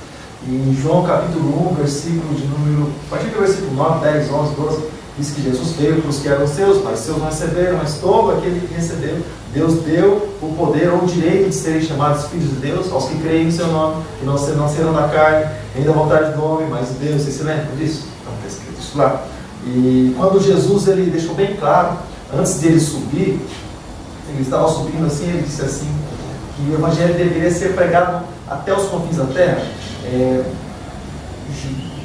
E em João capítulo 1, versículo de número, a partir do versículo 9, 10, 11, 12, diz que Jesus veio para os que eram seus, mas seus não receberam, mas todo aquele que recebeu, Deus deu o poder ou o direito de serem chamados filhos de Deus, aos que creem no seu nome, que não nasceram da carne, nem da vontade do homem, mas de Deus. Vocês se lembram disso? Então está escrito isso lá. E quando Jesus ele deixou bem claro, antes dele subir, ele estava subindo assim, ele disse assim, que o Evangelho deveria ser pregado até os confins da terra,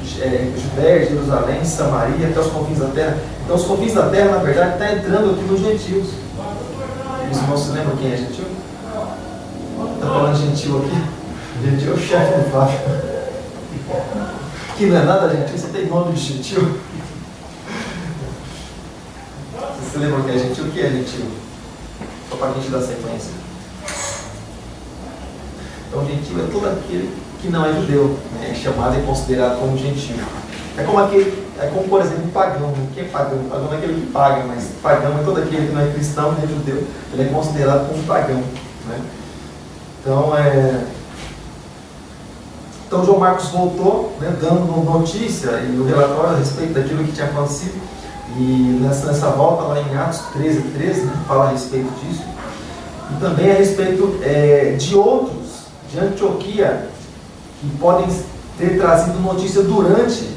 Judéia, Jerusalém, Samaria, até os confins da terra. Então os confins da terra, na verdade, está entrando aqui nos gentios. Os irmãos se lembram quem é gentil? Está falando gentil aqui? Gentil é o chefe do Fábio. Que não é nada gentil, você tem nome de gentil? Vocês se lembram quem é gentil? O que é gentil? Só para a gente dar sequência. Então, gentil é todo aquele que não é judeu, é chamado e considerado como gentil. É como, por exemplo, um pagão. O que é pagão? Pagão não é aquele que paga, mas pagão é todo aquele que não é cristão nem judeu. Ele é considerado como pagão. Então, João Marcos voltou, dando notícia e o relatório a respeito daquilo que tinha acontecido. E nessa volta lá em Atos 13, fala a respeito disso. E também a respeito de outros de Antioquia que podem ter trazido notícia durante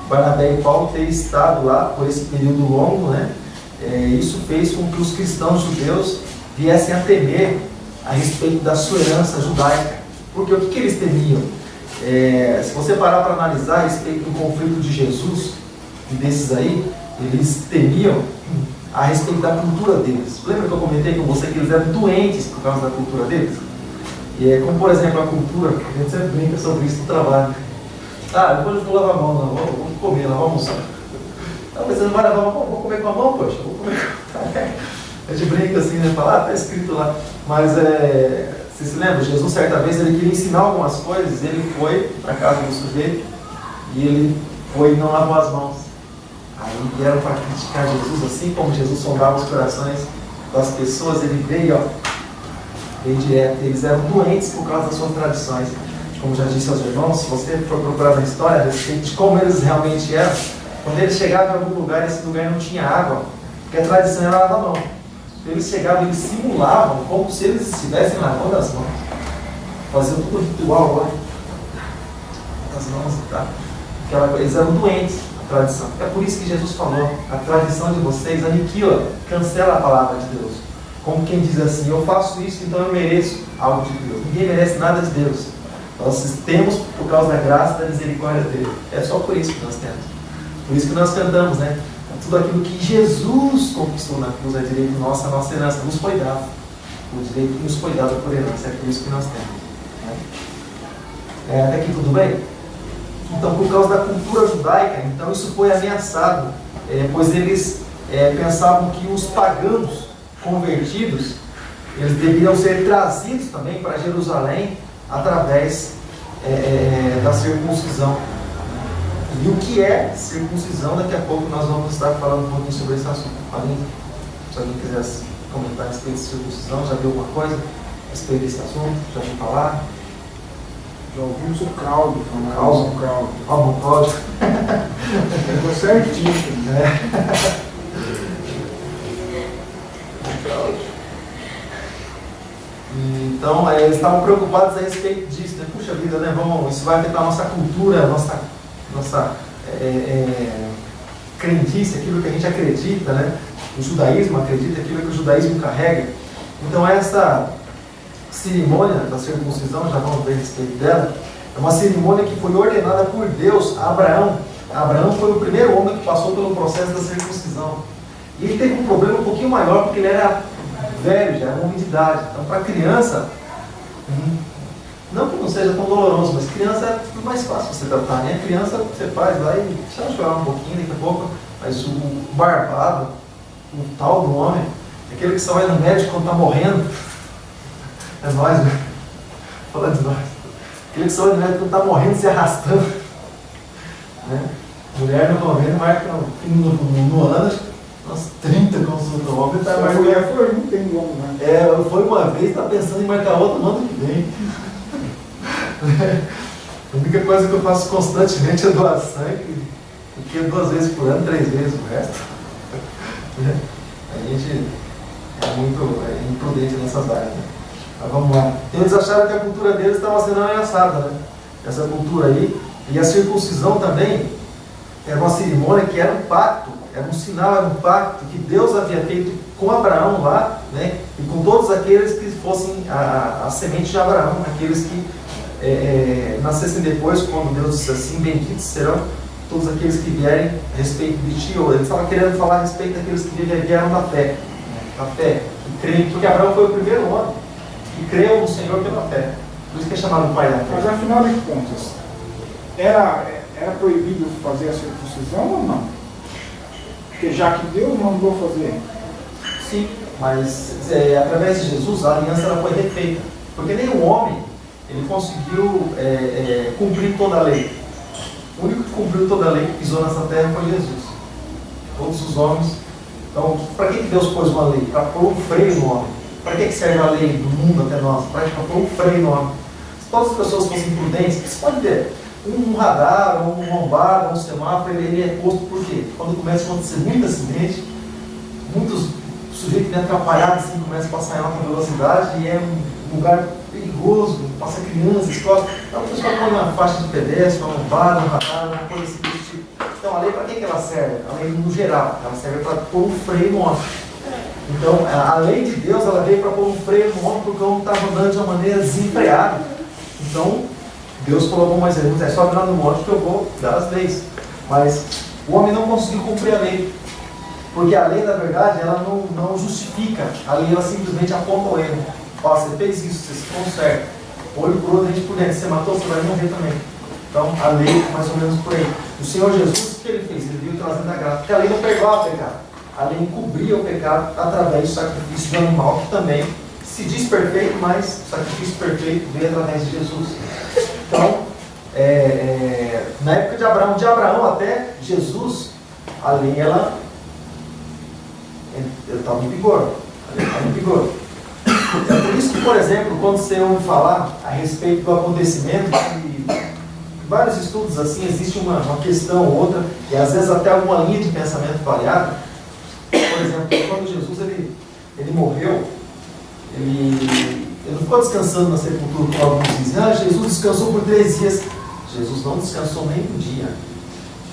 Barnabé e Paulo ter estado lá por esse período longo. Isso fez com que os cristãos judeus viessem a temer a respeito da sua herança judaica. Porque o que eles temiam? Se você parar para analisar a respeito do conflito de Jesus e desses aí, eles temiam a respeito da cultura deles. Lembra que eu comentei com você que eles eram doentes por causa da cultura deles? E como, por exemplo, a cultura, a gente sempre brinca sobre isso no trabalho. Depois eu vou lavar a mão, não, vamos comer, não, vamos almoçar. Não, mas você não vai lavar a mão, vou comer com a mão, poxa, vou comer com a mão. A gente brinca assim, fala, está escrito lá. Mas, você se lembra, Jesus certa vez, ele queria ensinar algumas coisas, ele foi para casa do sujeito, e ele foi e não lavou as mãos. Aí vieram para criticar Jesus, assim como Jesus sondava os corações das pessoas, ele veio direto. Eles eram doentes por causa das suas tradições. Como já disse aos irmãos, se você for procurar na história a respeito de como eles realmente eram, quando eles chegavam em algum lugar, esse lugar não tinha água, porque a tradição era lavar a mão. Eles chegavam e eles simulavam como se eles estivessem lavando as mãos. Faziam todo o ritual lá. As mãos e tal. Eles eram doentes. Tradição. É por isso que Jesus falou, a tradição de vocês aniquila, cancela a palavra de Deus. Como quem diz assim, eu faço isso, então eu mereço algo de Deus. Ninguém merece nada de Deus. Nós temos por causa da graça e da misericórdia dele. É só por isso que nós temos. Por isso que nós cantamos, tudo aquilo que Jesus conquistou na cruz é direito nosso, a nossa herança nos foi dado. O direito que nos foi dado por herança, é por isso que nós temos. Até aqui tudo bem? Então, por causa da cultura judaica, então isso foi ameaçado, pois eles pensavam que os pagãos convertidos, eles deveriam ser trazidos também para Jerusalém através da circuncisão. E o que é circuncisão? Daqui a pouco nós vamos estar falando um pouquinho sobre esse assunto. Se alguém quiser comentar a respeito de circuncisão, já viu alguma coisa a respeito desse assunto? Já ouviu falar? Já ouvimos o Cláudio falando. Cláudio. Pegou certinho. Então, eles estavam preocupados a respeito disso, né? Puxa vida, né? Isso vai afetar a nossa cultura, a nossa crendice, aquilo que a gente acredita, né? O judaísmo acredita, aquilo que o judaísmo carrega. Então, essa cerimônia da circuncisão, já vamos ver a respeito dela, é uma cerimônia que foi ordenada por Deus a Abraão. Abraão foi o primeiro homem que passou pelo processo da circuncisão. E ele teve um problema um pouquinho maior, porque ele era velho, já era um homem de idade. Então, para criança, não que não seja tão doloroso, mas criança é tudo mais fácil você tratar, né? A criança você faz lá e deixa ela chorar um pouquinho, daqui a pouco, mas o barbado, o tal do homem, aquele que só vai no médico quando está morrendo, é nós, né? Falando de nós. Aquele que só vai no médico quando está morrendo, se arrastando, né? Mulher no convênio marca no ano, uns 30 consultas, o homem está marcando. Mulher foi, não tem como, né? Foi uma vez, está pensando em marcar outra no ano que vem. A única coisa que eu faço constantemente é doar sangue, porque 2 vezes por ano, 3 vezes o resto. A gente é muito imprudente nessas áreas, né? Mas vamos lá. Eles acharam que a cultura deles estava sendo ameaçada, né? Essa cultura aí. E a circuncisão também era uma cerimônia que era um pacto, era um sinal, era um pacto que Deus havia feito com Abraão lá, né? E com todos aqueles que fossem a semente de Abraão, aqueles que nascessem depois, quando Deus disse assim: benditos serão todos aqueles que vierem a respeito de ti. Ou ele estava querendo falar a respeito daqueles que vieram da fé, que creem, porque Abraão foi o primeiro homem que creu no Senhor pela fé. Por isso que é chamado pai da fé. Mas afinal de contas, era proibido fazer a circuncisão ou não? Porque já que Deus mandou fazer. Sim, mas através de Jesus a aliança ela foi refeita. Porque nenhum homem ele conseguiu cumprir toda a lei. O único que cumpriu toda a lei que pisou nessa terra foi Jesus. Todos os homens. Então, para que Deus pôs uma lei? Para pôr um freio no homem. Para que serve a lei do mundo até nós? Para pôr um freio no homem. Se todas as pessoas fossem prudentes, você pode ver, um radar, ou um lombada, um semáforo, ele é posto por quê? Quando começa a acontecer muito acidente, muitos sujeitos bem atrapalhados assim, começam a passar em alta velocidade e é um lugar perigoso, passa crianças, escola. Então a pessoa põe uma faixa de pedestre, uma lombada, um radar, uma coisa assim desse tipo. Então a lei para que ela serve? A lei no geral, ela serve para pôr um freio no homem. Então a lei de Deus ela veio para pôr um freio no homem porque o homem estava andando de uma maneira desenfreada. Então Deus falou com Moisés: sobe lá no monte que eu vou dar as leis. Mas o homem não conseguiu cumprir a lei. Porque a lei, na verdade, ela não justifica. A lei, ela simplesmente aponta o erro. Ó, você fez isso, você se conserta. Olho por olho, dente por dente. Você matou, você vai morrer também. Então, a lei, mais ou menos por aí. O Senhor Jesus, o que ele fez? Ele veio trazendo a graça. Porque a lei não perdoava o pecado. A lei encobria o pecado através do sacrifício de animal, que também se diz perfeito, mas o sacrifício perfeito veio através de Jesus. Então, na época de Abraão até Jesus, a lei, ela estava em vigor. A lei estava em vigor. É por isso que, por exemplo, quando você ouve falar a respeito do acontecimento, que em vários estudos assim, existe uma questão ou outra, e às vezes até alguma linha de pensamento variada. Por exemplo, quando Jesus ele morreu, ele não ficou descansando na sepultura, como alguns dizem: Jesus descansou por 3 dias. Jesus não descansou nem um dia.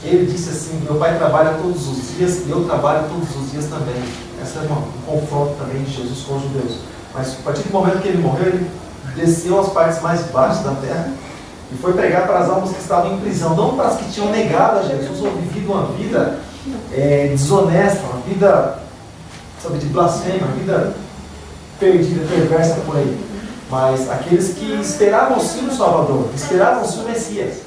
Ele disse assim: meu pai trabalha todos os dias e eu trabalho todos os dias também. Esse é um confronto também de Jesus com os judeus. Mas a partir do momento que ele morreu, ele desceu às partes mais baixas da terra e foi pregar para as almas que estavam em prisão, não para as que tinham negado a Jesus ou vivido uma vida desonesta, uma vida, sabe, de blasfêmia, uma vida perdida, perversa por aí. Mas aqueles que esperavam sim o Salvador, esperavam sim o Messias,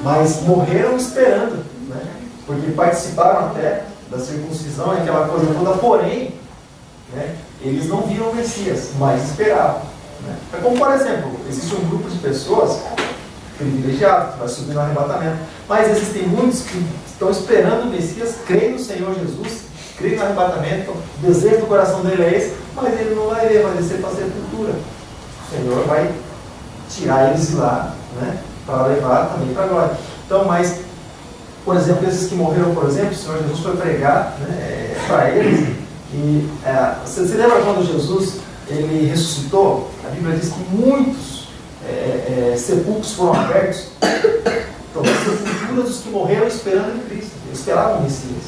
mas morreram esperando, né? Porque participaram até da circuncisão, aquela coisa toda, porém, né, eles não viram o Messias, mas esperavam. Né? É como, por exemplo, existe um grupo de pessoas privilegiadas, que vai subir no arrebatamento, mas existem muitos que estão esperando o Messias, creem no Senhor Jesus, creem no arrebatamento, o desejo do coração dele é esse, mas ele não vai ver, vai descer para a sepultura. O Senhor vai tirar eles de lá, né, para levar também para a glória. Então, mas, por exemplo, esses que morreram, por exemplo, o Senhor Jesus foi pregar, né, para eles. E você lembra quando Jesus ele ressuscitou? A Bíblia diz que muitos sepulcros foram abertos. Então, as sepulturas dos que morreram esperando em Cristo, esperavam o Messias,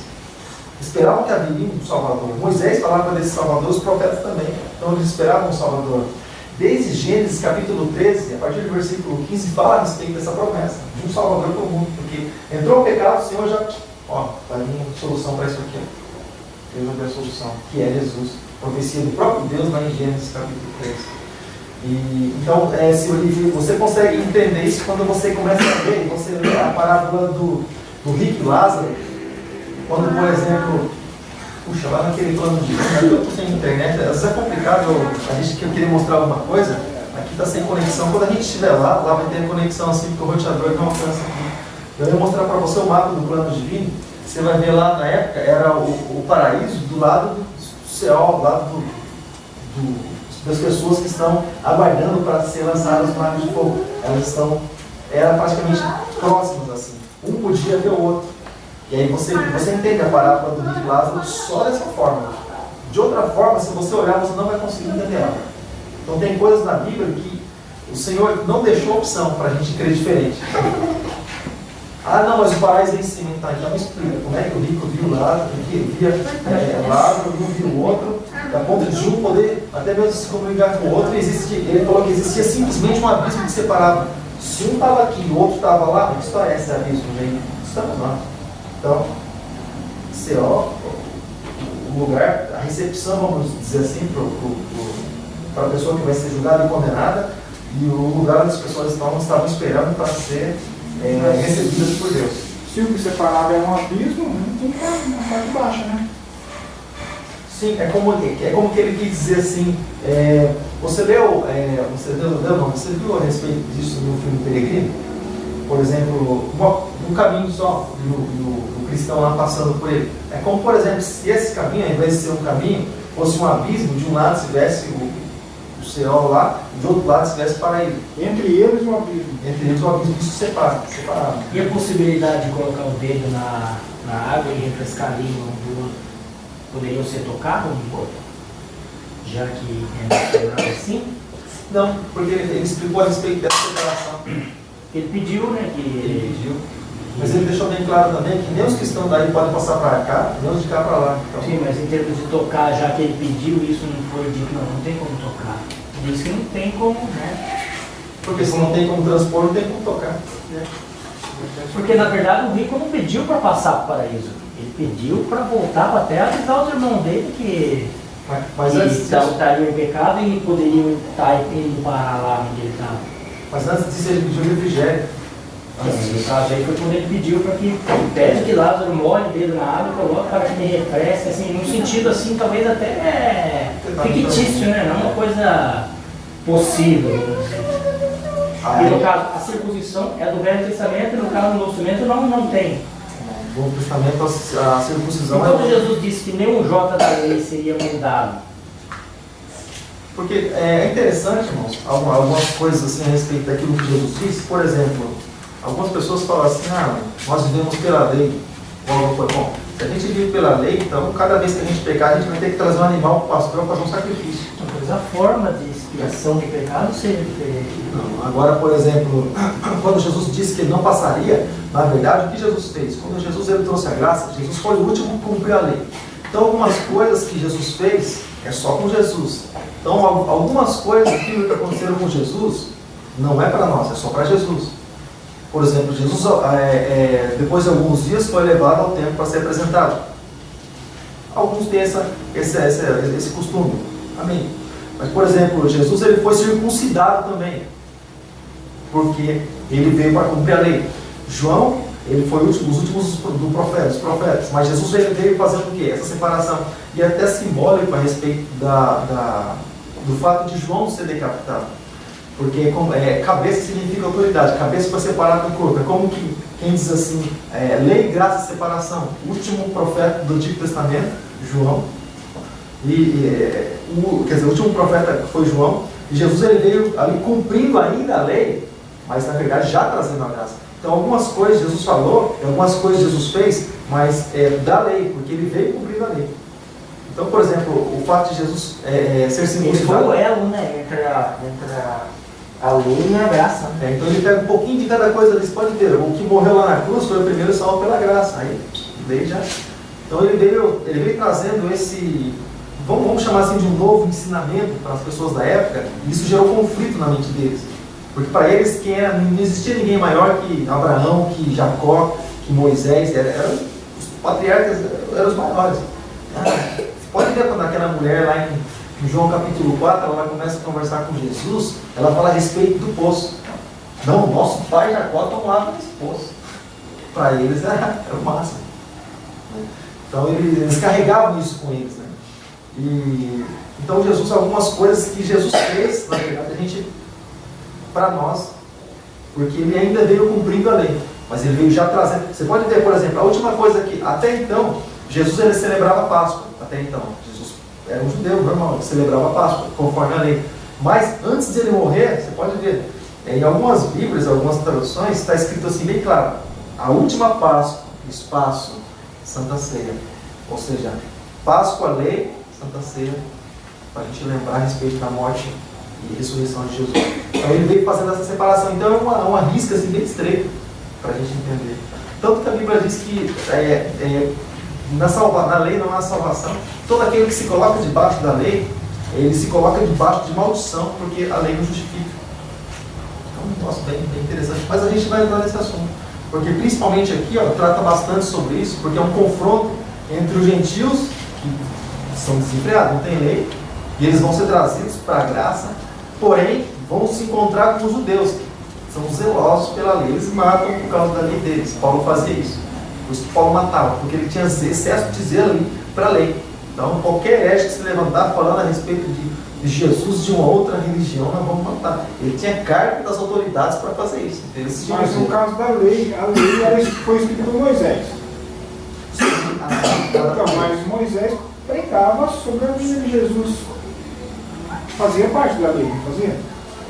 esperavam que haveria um Salvador. Moisés falava desse Salvador, os profetas também. Então eles esperavam um Salvador. Desde Gênesis capítulo 13, a partir do versículo 15, fala a respeito dessa promessa, de um Salvador para o mundo. Porque entrou o pecado, o Senhor já, vai vir uma solução para isso aqui. Deus vai ter a solução, que é Jesus. Profecia do próprio Deus lá em Gênesis capítulo 13. Então, você consegue entender isso quando você começa a ver, você lê a parábola do rico e Lázaro, quando, por exemplo, puxa, lá naquele plano de vida, eu estou sem internet, às vezes é complicado, eu queria mostrar alguma coisa, aqui está sem conexão, quando a gente estiver lá vai ter conexão assim, porque o roteador não alcança aqui. Eu ia mostrar para você o mapa do plano divino, você vai ver lá na época, era o paraíso do lado do céu, do lado das pessoas que estão aguardando para ser lançadas no lago de fogo. Elas eram praticamente próximas assim, um podia ver o outro. E aí você entende a parábola do rico Lázaro só dessa forma. De outra forma, se você olhar, você não vai conseguir entender ela. Então tem coisas na Bíblia que o Senhor não deixou opção para a gente crer diferente. Não, mas o paraíso é em cima, tá? Então me explica, como é que o rico viu Lázaro, via Lázaro, não viu o outro, a ponto de um poder até mesmo se comunicar com o outro, ele falou que existia simplesmente um abismo que separava. Se um estava aqui e o outro estava lá, que história é esse abismo, gente? Estamos nós. Então, céu, o lugar, a recepção, vamos dizer assim, para a pessoa que vai ser julgada e condenada, e o lugar onde as pessoas estavam esperando para ser recebidas por Deus. Se o que separava é um abismo, não tem na parte baixa, né? Sim, é como que ele quis dizer assim, você viu a respeito disso no filme Peregrino? Por exemplo, um caminho só, e o cristão lá passando por ele. É como, por exemplo, se esse caminho, ao invés de ser um caminho, fosse um abismo, de um lado se tivesse o céu lá, e do outro lado se tivesse paraíso. Entre eles o abismo. Entre eles o abismo, isso separado. E a possibilidade de colocar o dedo na água e refrescar a língua um do outro, poderiam ser tocados um do outro? Já que é mencionado assim? Não, porque ele explicou a respeito dessa separação. Ele pediu, né? Ele pediu. Mas ele deixou bem claro também que nem os que estão daí podem passar para cá, nem os de cá para lá. Então, sim, mas em termos de tocar, já que ele pediu, isso não foi dito, não tem como tocar. Diz que não tem como, né? Porque se não tem como transpor, não tem como tocar. Porque na verdade o rico não pediu para passar para o paraíso. Ele pediu para voltar para a terra e avisar os irmãos dele que estariam em pecado e poderiam estar indo para lá onde ele estava. Mas antes disso ele pediu refrigério. No caso aí foi quando ele pediu para que pede que Lázaro molhe o dedo na água e coloque para que me refresque, assim, num sentido assim, talvez até fictício, né? Não uma coisa possível. E no caso, a circuncisão é do Velho Testamento e no caso do Novo Testamento não tem. No Novo Testamento a circuncisão quando Jesus disse que nenhum J da lei seria mudado. Porque é interessante, irmãos, algumas coisas assim a respeito daquilo que Jesus disse. Por exemplo, algumas pessoas falam assim, nós vivemos pela lei. Bom, se a gente vive pela lei, então cada vez que a gente pecar, a gente vai ter que trazer um animal para o pastor para fazer um sacrifício. Mas a forma de expiação do pecado seria diferente. Não, agora, por exemplo, quando Jesus disse que ele não passaria, na verdade, o que Jesus fez? Quando Jesus ele trouxe a graça, Jesus foi o último a cumprir a lei. Então, algumas coisas que Jesus fez é só com Jesus. Então, algumas coisas que aconteceram com Jesus não é para nós, é só para Jesus. Por exemplo, Jesus, depois de alguns dias, foi levado ao templo para ser apresentado. Alguns têm esse costume. Amém. Mas, por exemplo, Jesus ele foi circuncidado também, porque ele veio para cumprir a lei. João, ele foi os últimos dos profetas, mas Jesus ele veio fazendo o quê? Essa separação. E até simbólico a respeito do fato de João ser decapitado. Porque cabeça significa autoridade, cabeça foi separada do corpo. É como que, quem diz assim, lei, graça e separação. O último profeta do Antigo Testamento, João, o último profeta foi João, e Jesus ele veio ali cumprindo ainda a lei, mas na verdade já trazendo a graça. Então algumas coisas Jesus falou, algumas coisas Jesus fez, mas da lei, porque ele veio cumprindo a lei. Então, por exemplo, o fato de Jesus ser circuncidado... Ele foi o elo, né, entre a lei e a graça. Então ele pega um pouquinho de cada coisa, eles podem ver. O que morreu lá na cruz foi o primeiro salvo pela graça. Aí, daí já... Então ele veio trazendo esse... Vamos chamar assim de um novo ensinamento para as pessoas da época, e isso gerou conflito na mente deles. Porque para eles não existia ninguém maior que Abraão, que Jacó, que Moisés, os patriarcas eram os maiores. Você pode ver quando aquela mulher lá em João capítulo 4, ela começa a conversar com Jesus, ela fala a respeito do poço. Não, nosso pai Jacó tomava esse poço. Para eles era o máximo. Então eles carregavam isso com eles, né? Então Jesus, algumas coisas que Jesus fez, na verdade, a gente, para nós, porque ele ainda veio cumprindo a lei, mas ele veio já trazendo. Você pode ver, por exemplo, a última coisa que, até então, Jesus ele celebrava a Páscoa. Até então, Jesus era um judeu normal, ele celebrava a Páscoa, conforme a lei. Mas antes de ele morrer, você pode ver, em algumas Bíblias, algumas traduções, está escrito assim bem claro: a última Páscoa, espaço, Santa Ceia. Ou seja, Páscoa, lei, Santa Ceia, para a gente lembrar a respeito da morte e ressurreição de Jesus. Então ele veio fazendo essa separação. Então é uma risca assim, bem estreita para a gente entender. Tanto que a Bíblia diz que na lei não há salvação. Todo aquele que se coloca debaixo da lei, ele se coloca debaixo de maldição, porque a lei não justifica. É um negócio bem interessante. Mas a gente vai entrar nesse assunto, porque principalmente aqui trata bastante sobre isso, porque é um confronto entre os gentios, que são desenfreados, não tem lei, e eles vão ser trazidos para a graça, porém vão se encontrar com os judeus, que são zelosos pela lei. Eles matam por causa da lei deles. Paulo fazia isso. Por isso que Paulo matava, porque ele tinha excesso de zelo ali para a lei. Então qualquer herege que se levantar falando a respeito de Jesus de uma outra religião, nós vamos matar. Ele tinha cargo das autoridades para fazer isso. Mas no caso da lei, a lei foi escrita por Moisés. Então, mas Moisés pregava sobre a vida de Jesus. Fazia parte da lei, não fazia?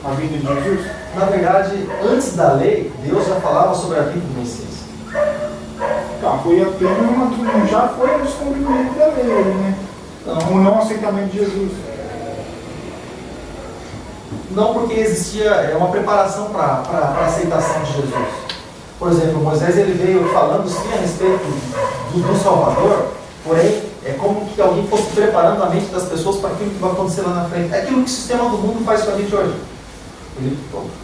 A vida de Jesus? Na verdade, antes da lei, Deus já falava sobre a vida do Messias. Tá, foi apenas já foi o descobrimento da lei, né? O não aceitamento de Jesus. Não, porque existia uma preparação para a aceitação de Jesus. Por exemplo, Moisés ele veio falando sim a respeito do Salvador, porém é como que alguém fosse preparando a mente das pessoas para aquilo que vai acontecer lá na frente. É aquilo que o sistema do mundo faz com a gente hoje. Ele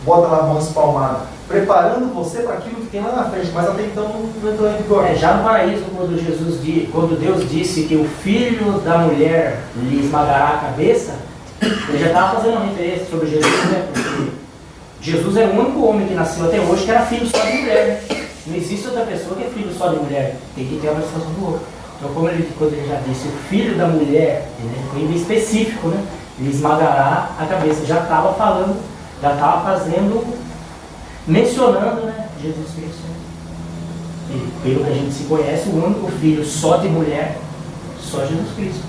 bota lá a mão espalmada, preparando você para aquilo que tem lá na frente, mas até então não entrou em vigor. Já no paraíso, quando Deus disse que o filho da mulher lhe esmagará a cabeça, ele já estava fazendo uma referência sobre Jesus, né? Porque Jesus é o único homem que nasceu até hoje que era filho só de mulher. Não existe outra pessoa que é filho só de mulher. Tem que ter a participação do outro. Então, quando ele já disse o filho da mulher, ele foi bem específico, né? Ele esmagará a cabeça. Já estava falando, já estava fazendo, mencionando, né, Jesus Cristo. E pelo que a gente se conhece, o único filho só de mulher, só Jesus Cristo.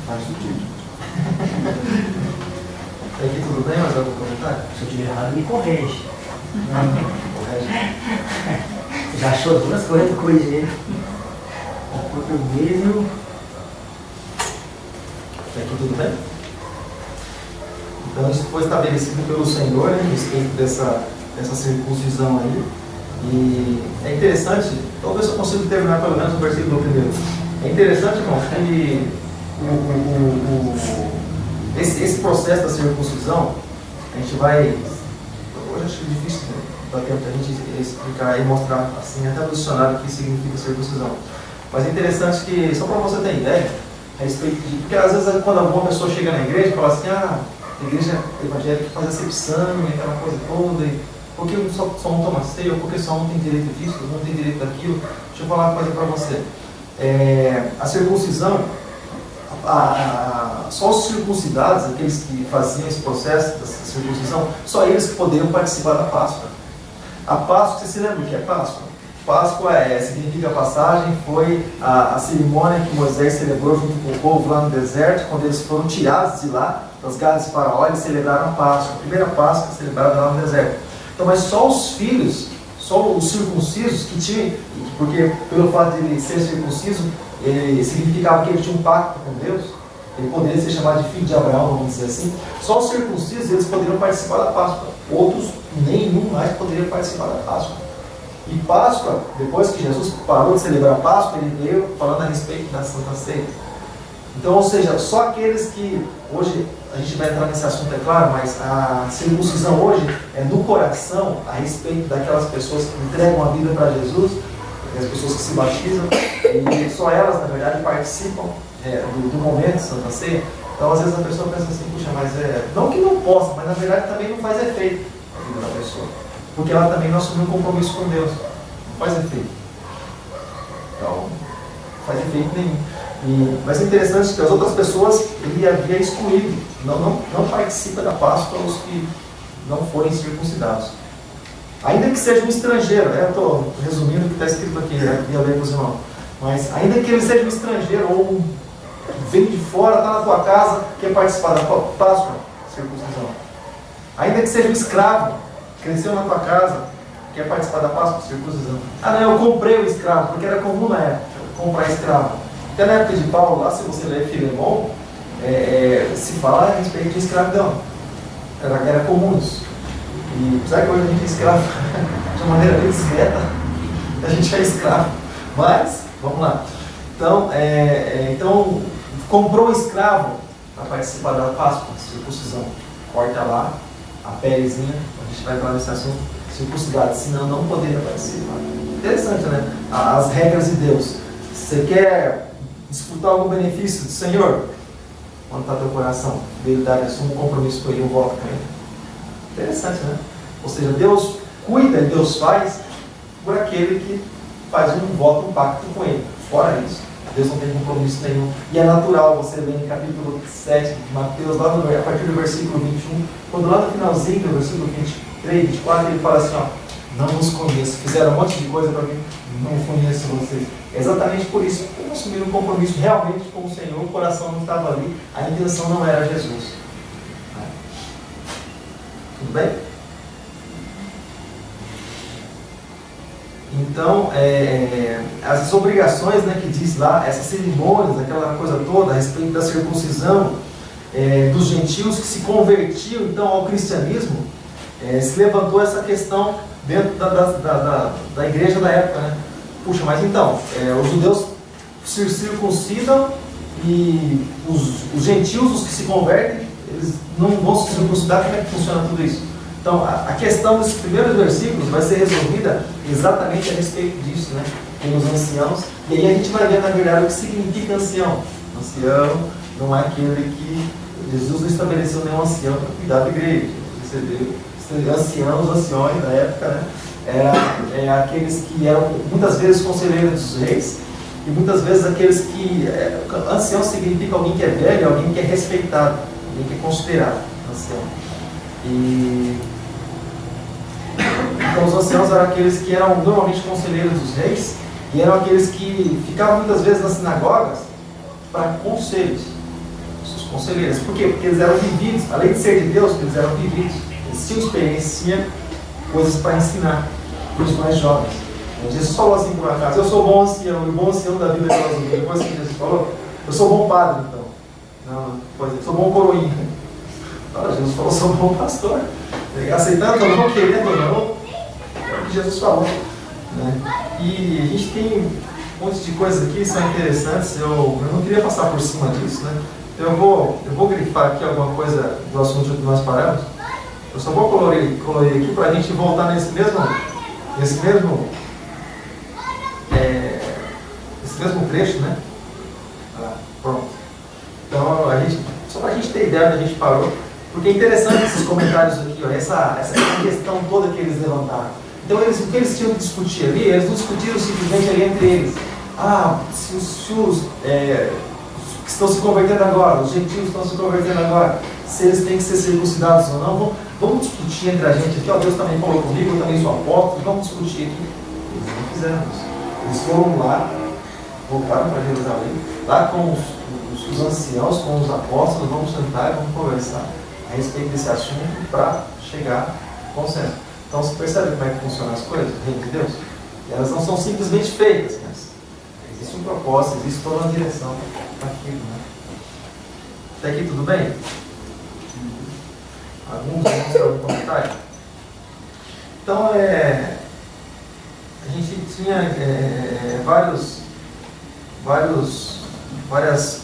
Faz sentido. Aqui tudo bem? Mais algum comentário? Se eu estiver errado, me corrige. Correge. Já achou duas coisas do corrigir. O português e o... Aqui tudo bem? Então isso foi estabelecido pelo Senhor, né, a respeito dessa circuncisão aí. E é interessante, talvez eu consiga terminar pelo menos o versículo primeiro. É interessante, irmão, que esse processo da circuncisão, a gente vai... Hoje acho que é difícil, né? Dá tempo da gente explicar e mostrar assim, até no dicionário o que significa circuncisão. Mas é interessante que, só para você ter ideia, a respeito de... Porque às vezes quando alguma pessoa chega na igreja e fala assim, a igreja evangélica faz acepção, aquela coisa toda, e por que só um toma ceia, ou por que só um tem direito disso, não tem direito daquilo? Deixa eu falar uma coisa para você. A circuncisão, só os circuncidados, aqueles que faziam esse processo da circuncisão, só eles que poderiam participar da Páscoa. A Páscoa, você se lembra o que é Páscoa? Páscoa significa passagem, foi a cerimônia que Moisés celebrou junto com o povo lá no deserto, quando eles foram tirados de lá, das garras de Faraó, eles celebraram a Páscoa, a primeira Páscoa celebrada lá no deserto. Então, mas só os filhos, só os circuncisos que tinham, porque pelo fato de ele ser circunciso, ele significava que ele tinha um pacto com Deus, ele poderia ser chamado de filho de Abraão, vamos dizer assim. Só os circuncisos eles poderiam participar da Páscoa, outros nenhum mais poderia participar da Páscoa. E Páscoa, depois que Jesus parou de celebrar a Páscoa, ele veio falando a respeito da Santa Ceia. Então, ou seja, só aqueles que, hoje a gente vai entrar nesse assunto, é claro, mas a circuncisão hoje é no coração a respeito daquelas pessoas que entregam a vida para Jesus, as pessoas que se batizam, e só elas, na verdade, participam do momento de Santa Ceia. Então, às vezes a pessoa pensa assim, puxa, mas não que não possa, mas na verdade também não faz efeito na vida da pessoa, porque ela também não assumiu um compromisso com Deus, não faz efeito. Então, não faz efeito nenhum. Mas é interessante que as outras pessoas ele havia excluído, não participa da Páscoa os que não forem circuncidados. Ainda que seja um estrangeiro, eu estou resumindo o que está escrito aqui, ia ler para os irmãos, mas ainda que ele seja um estrangeiro ou vem de fora, está na tua casa, quer participar da Páscoa, circuncisão. Ainda que seja um escravo, cresceu na tua casa, quer participar da Páscoa, circuncisão. Não, eu comprei o escravo, porque era comum na época, comprar escravo. Até na época de Paulo, lá, se você ler Filemon, se fala a respeito de escravidão. Era comum isso. E apesar que hoje a gente é escravo de uma maneira bem discreta, a gente é escravo. Mas, vamos lá. Então comprou um escravo para participar da Páscoa, circuncisão. Corta lá a pelezinha, a gente vai entrar nesse assunto, circuncidado, senão não poderia participar. Interessante, né? As regras de Deus. Você quer desfrutar algum benefício do Senhor? Quando está teu coração, verdade, assume um compromisso com Ele, um voto com Ele. Interessante, né? Ou seja, Deus cuida e Deus faz por aquele que faz um voto, um pacto com Ele. Fora isso, Deus não tem compromisso nenhum. E é natural, você lê em capítulo 7 de Mateus, lá a partir do versículo 21, quando lá no finalzinho do versículo 23, 24, ele fala assim, não os conheço, fizeram um monte de coisa para mim, não conheço vocês. É exatamente por isso, porque não assumiram um compromisso realmente com o Senhor, o coração não estava ali, a intenção não era Jesus. Tudo bem? Então, as obrigações, né, que diz lá, essas cerimônias, aquela coisa toda a respeito da circuncisão dos gentios que se convertiam então ao cristianismo, se levantou essa questão dentro da igreja da época, né? Puxa, mas então, os judeus se circuncidam e os gentios, os que se convertem, eles não vão se circuncidar. Como é que funciona tudo isso? Então, a questão desses primeiros versículos vai ser resolvida exatamente a respeito disso, né? Pelos anciãos. E aí a gente vai ver, na verdade, o que significa ancião. Ancião não é aquele que... Jesus não estabeleceu nenhum ancião para cuidar da igreja. Anciãos, anciões da época, né? Era aqueles que eram muitas vezes conselheiros dos reis e muitas vezes aqueles que... ancião significa alguém que é velho, alguém que é respeitado, alguém que é considerado ancião. Então os anciãos eram aqueles que eram normalmente conselheiros dos reis e eram aqueles que ficavam muitas vezes nas sinagogas para conselhos, os conselheiros. Por quê? Porque eles eram vividos, além de ser de Deus, eles eram vividos, eles tinham experiência, tinham coisas para ensinar para os mais jovens. Jesus falou assim por acaso, eu sou bom ancião, e o bom ancião da vida que nós vivemos. Depois que Jesus falou, eu sou bom padre então. Não, eu sou bom coroinha. Jesus falou, sou bom pastor. Aceitando ou não, querendo ou não, é o que Jesus falou. Né? E a gente tem um monte de coisas aqui que são interessantes. Eu não queria passar por cima disso, né? Eu vou grifar aqui alguma coisa do assunto que nós paramos. Eu só vou colorir aqui para a gente voltar nesse mesmo trecho, né? Pronto. Então, só para a gente ter ideia onde a gente parou, porque é interessante esses comentários aqui, ó, essa questão toda que eles levantaram. Então, o que eles tinham que discutir ali, eles não discutiram simplesmente ali entre eles. Se os que estão se convertendo agora, os gentios estão se convertendo agora, se eles têm que ser circuncidados ou não, vamos discutir entre a gente aqui, ó, Deus também falou comigo, eu também sou apóstolo, vamos discutir aqui. Eles não fizeram isso. Eles foram lá, voltaram para Jerusalém, lá com os anciãos, com os apóstolos, vamos sentar e vamos conversar a respeito desse assunto para chegar ao consenso. Então, você percebe como é que funcionam as coisas, o reino de Deus? E elas não são simplesmente feitas, mas existe um propósito, existe toda uma direção para aquilo, né? Até aqui tudo bem? Alguns algum comentário? Então, a gente tinha várias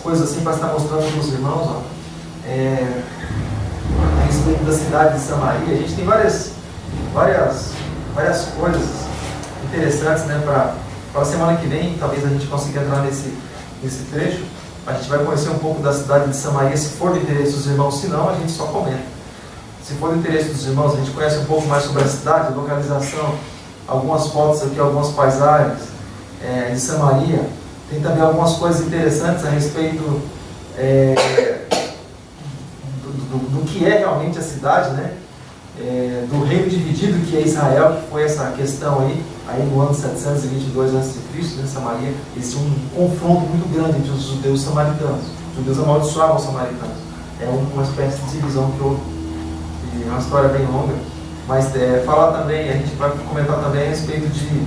coisas assim para estar mostrando para os irmãos, ó. A respeito da cidade de Samaria. A gente tem várias coisas interessantes, né, para a semana que vem. Talvez a gente consiga entrar nesse trecho. A gente vai conhecer um pouco da cidade de Samaria, se for do interesse dos irmãos. Se não, a gente só comenta. Se for do interesse dos irmãos, a gente conhece um pouco mais sobre a cidade, a localização, algumas fotos aqui, algumas paisagens de Samaria. Tem também algumas coisas interessantes a respeito do que é realmente a cidade, né? Do reino dividido que é Israel, que foi essa questão aí no ano 722 a.C., né, Samaria. Existe um confronto muito grande entre os judeus e os samaritanos. Os judeus amaldiçoavam os samaritanos. É uma espécie de divisão que houve. É uma história bem longa. Mas falar também, a gente vai comentar também a respeito de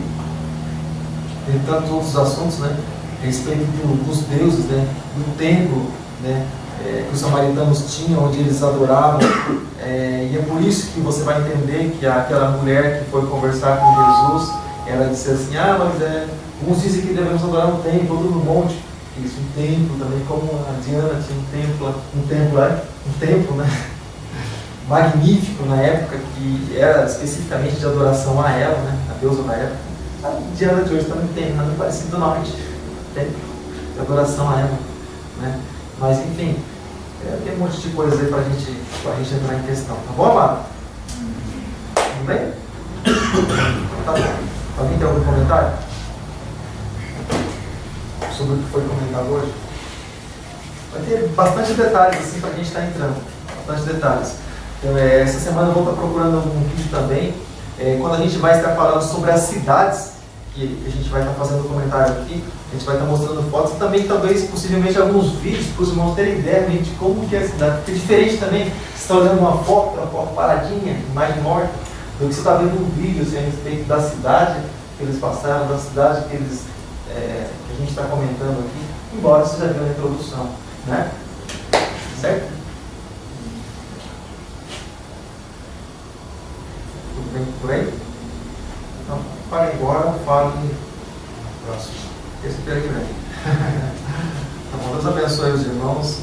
tantos outros assuntos, né? A respeito dos deuses, né? Do templo, né? Que os samaritanos tinham, onde eles adoravam, e é por isso que você vai entender que aquela mulher que foi conversar com Jesus, ela disse assim, mas uns dizem que devemos adorar no templo, outros no monte. Isso, um templo também, como a Diana tinha um templo, né? Magnífico na época, que era especificamente de adoração a ela, né? A deusa da época. A Diana de hoje também tem, nada parecido do norte, templo de adoração a ela, né? Mas enfim, tem um monte de coisas aí para a gente entrar em questão. Tá bom, amado? Tudo bem? Tá bom. Alguém tem algum comentário sobre o que foi comentado hoje? Vai ter bastante detalhes assim para a gente estar entrando. Bastante detalhes. Então, essa semana eu vou estar procurando um vídeo também. Quando a gente vai estar falando sobre as cidades, que a gente vai estar fazendo um comentário aqui, a gente vai estar mostrando fotos e também, talvez, possivelmente, alguns vídeos para os irmãos terem ideia de como que é a cidade. Porque é diferente também, você está olhando uma foto paradinha, imagem morta, do que você está vendo um vídeo assim, a respeito da cidade que eles passaram, da cidade que a gente está comentando aqui, embora você já viu na introdução, né? Certo? Tudo bem por aí? Então, fale agora, fale próximo. Esse é o que vem. Tá bom, Deus abençoe os irmãos.